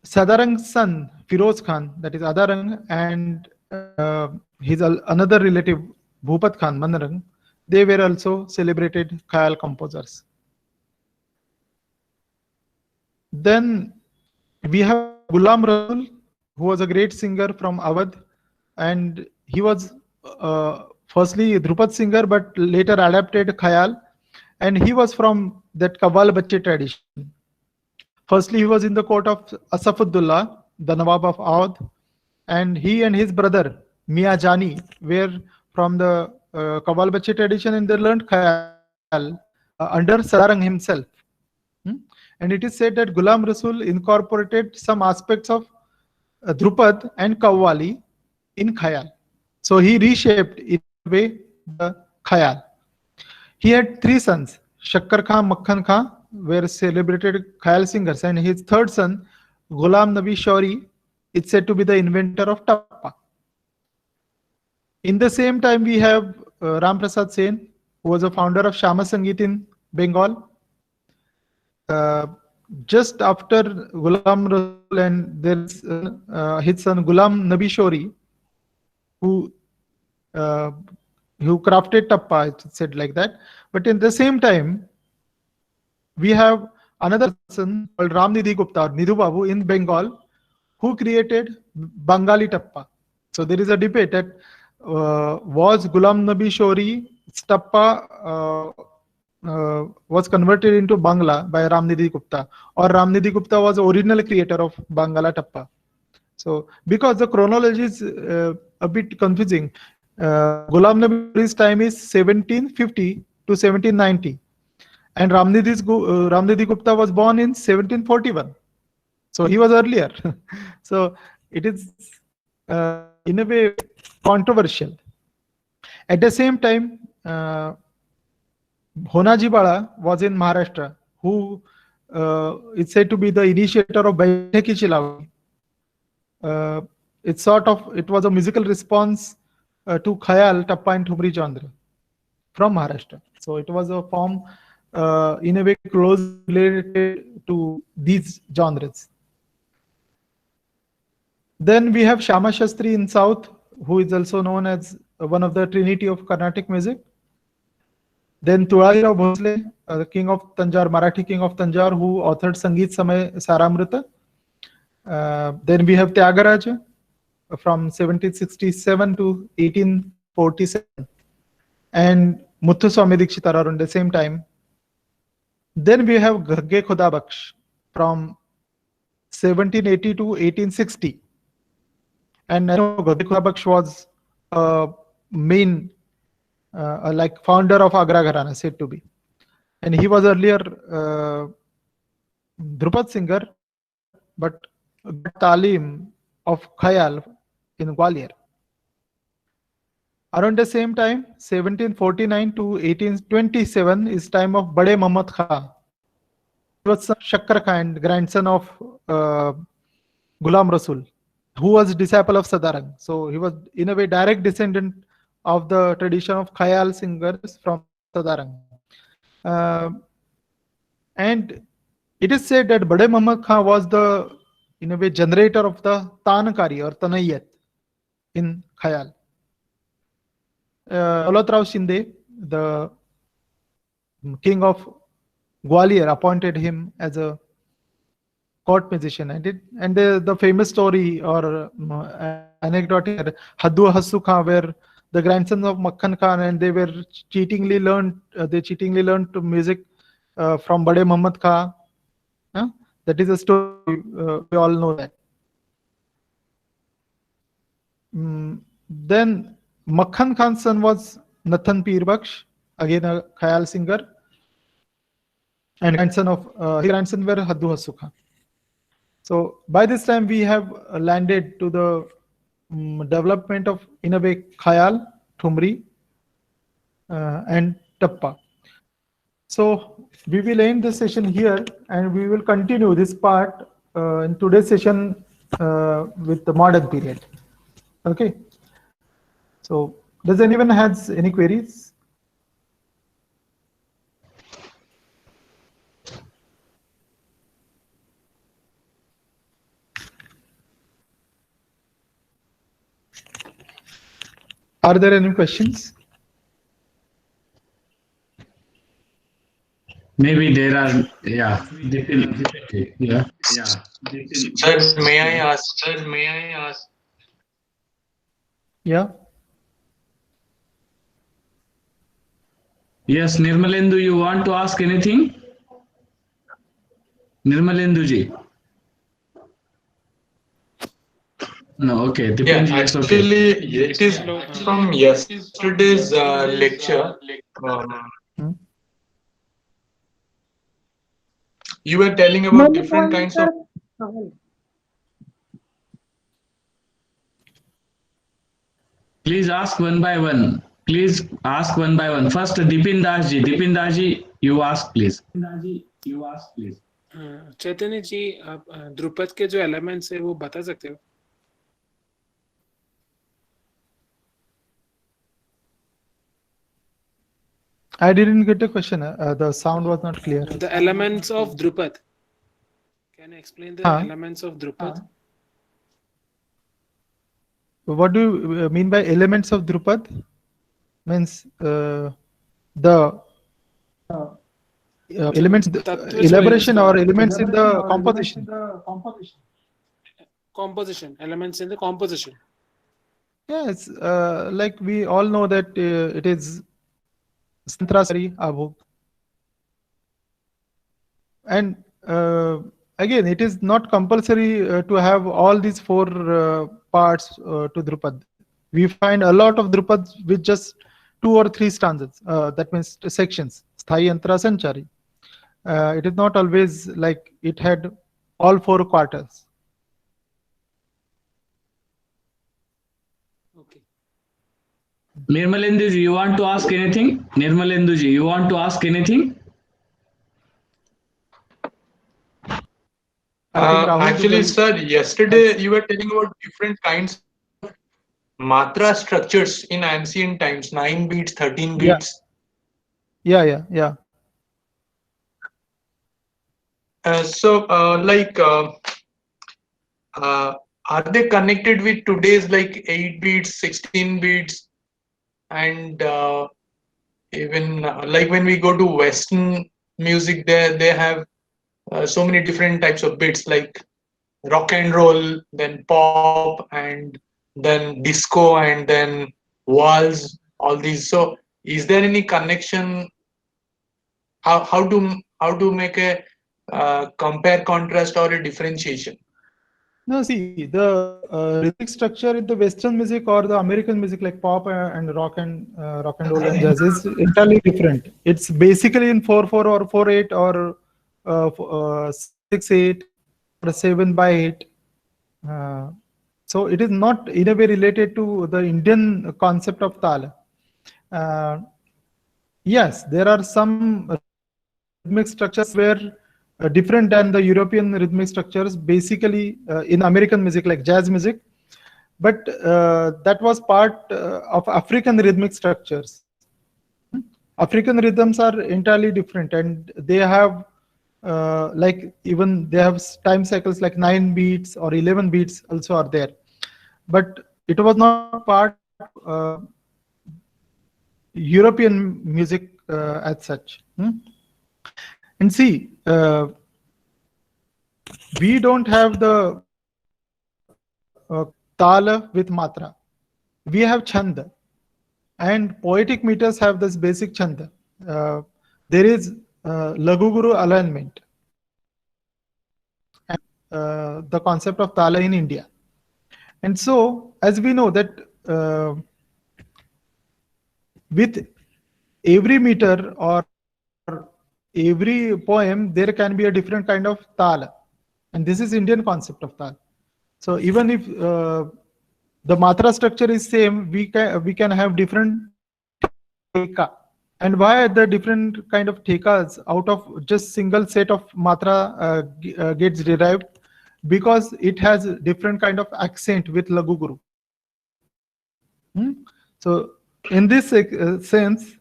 Sadarang's son Firoz Khan, that is Adarang, and his another relative Bhupat Khan Manarang, they were also celebrated khayal composers. Then we have Ghulam Rasul, who was a great singer from Awadh, and he was firstly Drupad singer, but later adapted khayal, and he was from that Qawwal Bachche tradition. Firstly, he was in the court of Asafuddullah, the Nawab of Awadh, and he and his brother Mia Jani were from the Qawwal Bachche tradition, and they learned khayal under Sadarang himself. And it is said that Ghulam Rasul incorporated some aspects of Drupad and Qawwali in khayal. So he reshaped in a way the khayal. He had three sons. Shakkar Khan, Makhan Khan were celebrated khayal singers, and his third son, Ghulam Nabi Shauri, is said to be the inventor of tappa. In the same time, we have Ram Prasad Sen, who was a founder of Shama Sangeet in Bengal. Just after Ghulam Rasul, and there's his son Ghulam Nabi Shauri, who crafted tappa, it's said like that. But in the same time, we have another person called Ramnidhi Gupta, or Nidhu Babu in Bengal, who created Bengali tappa. So there is a debate that was Ghulam Nabi Shauri's tappa was converted into Bangla by Ramnidhi Gupta, or Ramnidhi Gupta was the original creator of Bangala tappa. So because the chronology is a bit confusing, Ghulam Nabi Shauri's time is 1750 to 1790, and Ramnidhi Gupta was born in 1741. So he was earlier. So it is in a way controversial. At the same time, Honaji Bala was in Maharashtra, who is said to be the initiator of Baithaki Chilawi. It was a musical response to Khayal, Tappa and Thumri Chandra from Maharashtra. So it was a form in a way closely related to these genres. Then we have Shama Shastri in South, who is also known as one of the Trinity of Carnatic music. Then Tularao Bhosle, the king of Tanjar, Marathi king of Tanjar, who authored Sangeet Samay Saramrita. Then we have Tyagaraja from 1767 to 1847, and Muthuswami Dikshit around the same time. Then we have Ghagge Khuda Baksh from 1780 to 1860. And I know Ghagge Khuda Baksh was main like founder of Agra Gharana, said to be. And he was earlier Drupad singer, but Talim of Khayal in Gwalior. Around the same time, 1749 to 1827 is time of Bade Muhammad Khan. He was Shakkar Khan, grandson of Ghulam Rasul, who was disciple of Sadarang. So he was in a way direct descendant of the tradition of Khayal singers from Sadarang. And it is said that Bade Muhammad Khan was the, in a way, generator of the Tankari or Tanayyat in Khayal. Daulat Rao Shinde, the king of Gwalior, appointed him as a court musician, and the famous story or anecdote here, Haddu Hassu Khan, where the grandsons of Makhan Khan, and they were cheatingly learned music from Bade Muhammad Khan. That is a story. We all know that. Then Makhan Khan's son was Nathan Peer Baksh, again a Khayal singer, and his grandson were Haddu Hassu Khan. So by this time we have landed to the development of, in a way, Khayal, Thumri, and Tappa. So we will end the session here, and we will continue this part in today's session with the modern period. Okay. So does anyone has any queries? Are there any questions? Maybe there are, yeah. Yeah. Sir, may I ask? Yeah. Yes, Nirmalendu, you want to ask anything? Nirmalendu ji. No, okay. Yeah, Depends, okay. actually, it is from yesterday's lecture. You were telling about different kinds of. Please ask one by one. Please ask one by one. First, Dipin Das ji. Dipin Das ji, you ask, please. Chaitanya ji, आप ध्रुपद के जो elements है वो बता सकते हो? I didn't get the question. The sound was not clear. The elements of Drupad. Can you explain the elements of Drupad? What do you mean by elements of Drupad? Means the elements, elaboration or elements in the composition. Composition, elements in the composition. Yes, like we all know that it is Santrasari Abhog. And again, it is not compulsory to have all these four parts to Drupad. We find a lot of Drupads with just 2 or 3 stanzas. That means sections. Sthayi, Antara, Sanchari. It is not always like it had all 4 quarters. Okay. Nirmalendu ji, you want to ask anything? Nirmalendu ji, you want to ask anything? Actually, sir, yesterday you were telling about different kinds of matra structures in ancient times, 9 beats, 13 beats. Yeah. Are they connected with today's like 8 beats, 16 beats, and even like when we go to Western music, they have so many different types of beats like rock and roll, then pop, and then disco, and then waltz, all these. So is there any connection? How to make a compare, contrast, or a differentiation? No, see, the rhythmic structure in the Western music or the American music like pop and rock and roll and jazz is entirely different. It's basically in 4/4 or 4/8 or 6/8 or 7/8. So it is not in a way related to the Indian concept of Tala. Yes, there are some rhythmic structures where different than the European rhythmic structures, basically in American music like jazz music, but that was part of African rhythmic structures. African rhythms are entirely different, and they have like even they have time cycles like 9 beats or 11 beats also are there, but it was not part of European music as such. And see, we don't have the tala with matra. We have chanda, and poetic meters have this basic chanda. There is Laghu Guru alignment, and the concept of tala in India. And so, as we know that with every meter or every poem, there can be a different kind of tala, and this is Indian concept of tala. So even if the matra structure is same, we can have different theka. And why the different kind of thekas out of just single set of matra gets derived? Because it has different kind of accent with Laghu Guru. So in this sense,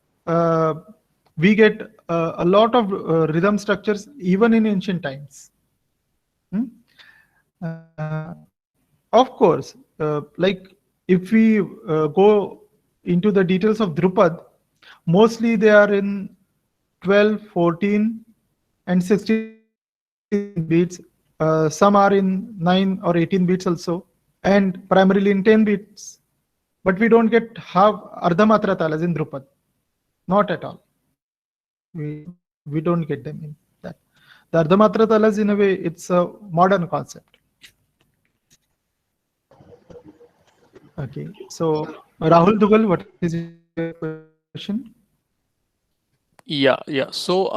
we get a lot of rhythm structures even in ancient times. Of course, like if we go into the details of Drupad, mostly they are in 12, 14, and 16 beats. Some are in 9 or 18 beats also, and primarily in 10 beats. But we don't get half Ardhamatra talas in Drupad. Not at all. We don't get them in that. The Ardhamatra talas, in a way, it's a modern concept. Okay, so Rahul Dugal, what is your question? Yeah. So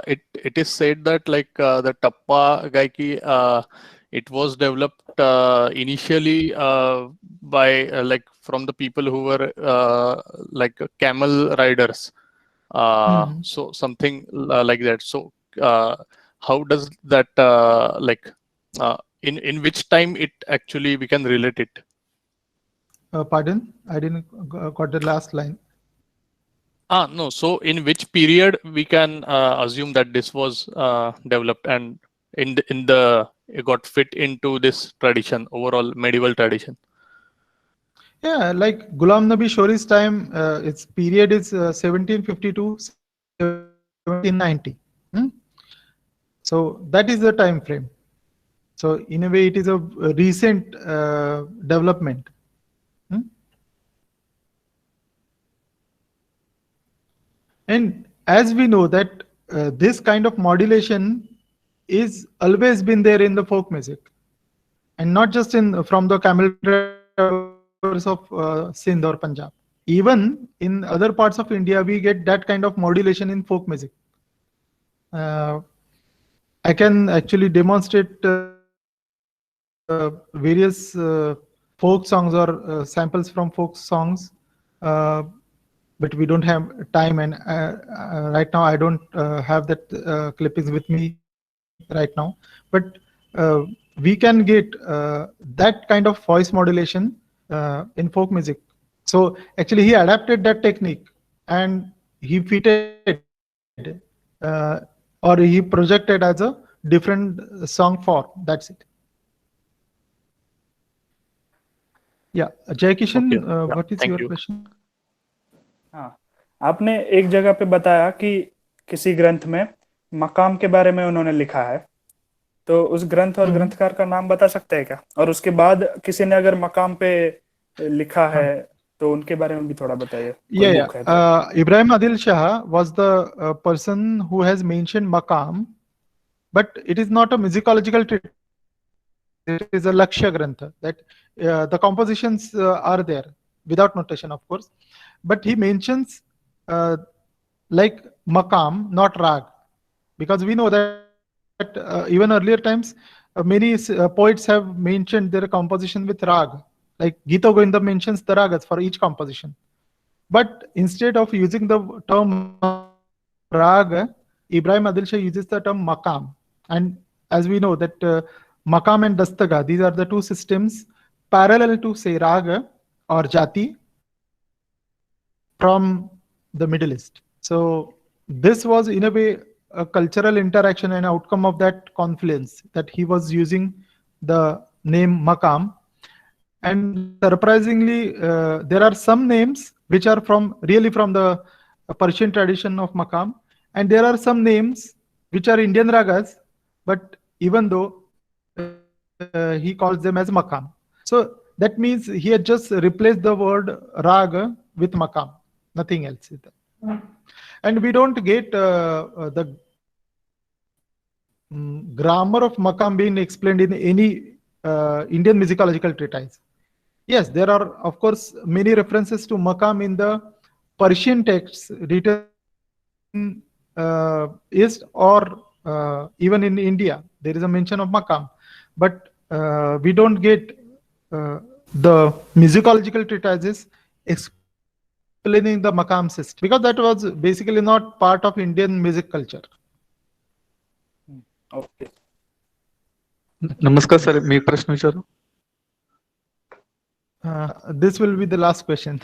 it is said that like the Tappa Gaiki, it was developed initially by like from the people who were like camel riders. So something like that. So how does that like in which time it actually we can relate it? Pardon, I didn't got the last line. No. So in which period we can assume that this was developed and in the it got fit into this tradition, overall medieval tradition? Yeah, like Ghulam Nabi Shori's time, its period is 1752, 1790. So that is the time frame. So in a way, it is a recent development. And as we know that this kind of modulation is always been there in the folk music, and not just in from the camel drivers of Sindh or Punjab. Even in other parts of India, we get that kind of modulation in folk music. I can actually demonstrate various folk songs or samples from folk songs, but we don't have time, and right now I don't have that clippings with me right now. But we can get that kind of voice modulation in folk music. So actually, he adapted that technique and he fitted or he projected as a different song form. That's it. Yeah, Jai Kishan, Okay. what is Thank your you. question? हाँ, आपने एक जगह पे बताया कि किसी ग्रंथ में मकाम के बारे में उन्होंने लिखा है, तो उस ग्रंथ और ग्रंथकार का नाम बता सकते हैं क्या? और उसके बाद किसी ने अगर मकाम पे लिखा है तो उनके बारे में भी थोड़ा बताइए. Yeah. Ibrahim Adil Shah was the person who has mentioned maqam, but it is not a musicological treatise. It is a Lakshya Grantha, that the compositions are there without notation, of course, but he mentions like maqam, not rag, because we know that even earlier times many poets have mentioned their composition with rag, like Gita Govinda mentions the ragas for each composition. But instead of using the term rag, Ibrahim Adil Shah uses the term maqam. And as we know that maqam and dastaga, these are the two systems parallel to say raga or jati from the Middle East. So this was in a way a cultural interaction and outcome of that confluence that he was using the name Maqam. And surprisingly, there are some names which are really from the Persian tradition of Maqam, and there are some names which are Indian ragas, but even though he calls them as Maqam. So that means he had just replaced the word raga with Maqam, nothing else. And we don't get the grammar of Maqam being explained in any Indian musicological treatise. Yes, there are, of course, many references to Maqam in the Persian texts written in East or even in India. There is a mention of Maqam, but we don't get the musicological treatises explaining the Maqam system, because that was basically not part of Indian music culture. Okay नमस्कार sir, मी एक प्रश्न विचारू. This will be the last question.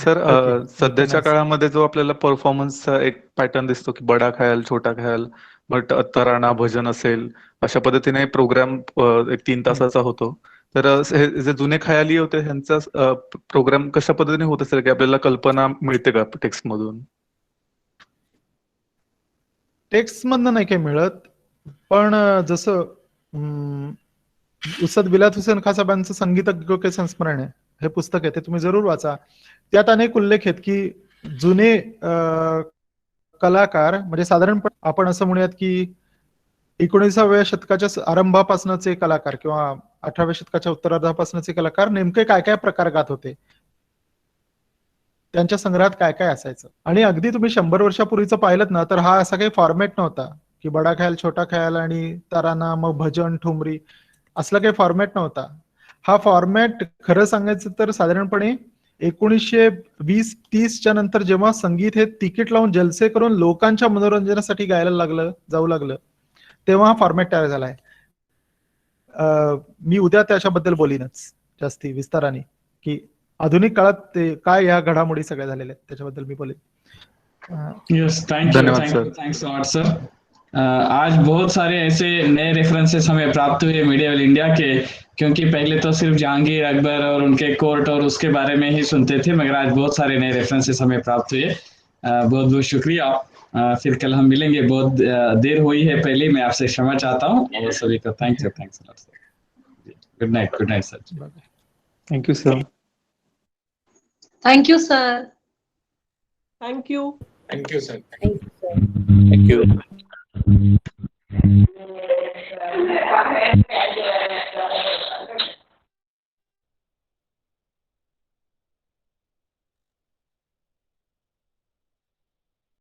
Sir Okay. सध्याच्या Nice. काळामध्ये जो आपल्याला परफॉर्मन्सचा एक pattern दिसतो की बडा ख्याल, छोटा ख्याल, बट तराणा, भजन असेल, अशा पद्धतीने प्रोग्राम एक 3 तासाचा होतो. तर हे जे जुने खयाली होते ह्यांचा प्रोग्राम कशा पद्धतीने होत असेल की आपल्याला कल्पना मिळते का टेक्स्ट मधून? टेक्स्ट मधनं नाही काही मिळत, पण जसं उस्ताद बिलात हुसेन खान साहेबांचं संगीतज्ञों के संस्मरण आहे, हे पुस्तक आहे, ते तुम्ही जरूर वाचा. त्यात अनेक उल्लेख आहेत की जुने कलाकार, म्हणजे साधारणपणे आपण असं म्हणूयात की 19व्या शतकाच्या आरंभापासूनचे कलाकार किंवा 18व्या शतकाच्या उत्तरार्धापासूनचे कलाकार नेमके काय काय प्रकार गात होते, त्यांच्या संग्रहात काय काय असायचं. आणि अगदी तुम्ही 100 वर्षापूर्वीचं पाहिलं ना, तर हा असा काही फॉर्मॅट नव्हता की बडा ख्याल, छोटा ख्याल आणि तराना, मग भजन, ठुमरी, असला काही फॉर्मॅट नव्हता. हा फॉर्मॅट खरं सांगायचं तर साधारणपणे 1920-30च्या नंतर जेव्हा संगीत हे तिकीट लावून जलसे करून लोकांच्या मनोरंजनासाठी गायला जाऊ लागलं, तेव्हा हा फॉर्मॅट तयार झालाय. मी उद्या त्याच्याबद्दल बोलीनच जास्ती विस्ताराने की आधुनिक काळात ते काय या घडामोडी सगळ्या झालेल्या आहेत, त्याच्याबद्दल मी बोलेन. Yes, thank you, thanks lot sir. आज बहुत सारे ऐसे नए रेफरेंसेस हमें प्राप्त हुए मीडिया इंडिया के, क्योंकि पहले तो सिर्फ जहांगीर, अकबर और उनके कोर्ट और उसके बारे में ही सुनते थे, मगर आज बहुत सारे नए रेफरेंसेस हमें प्राप्त हुए. बहुत बहुत शुक्रिया. फिर कल हम मिलेंगे. बहुत देर हुई है पहले, मैं आपसे क्षमा चाहता हूँ और सभी को thanks lot sir. Good night sir. Thank you sir. Thank you, sir. Thank you. Thank you, sir. Thank you.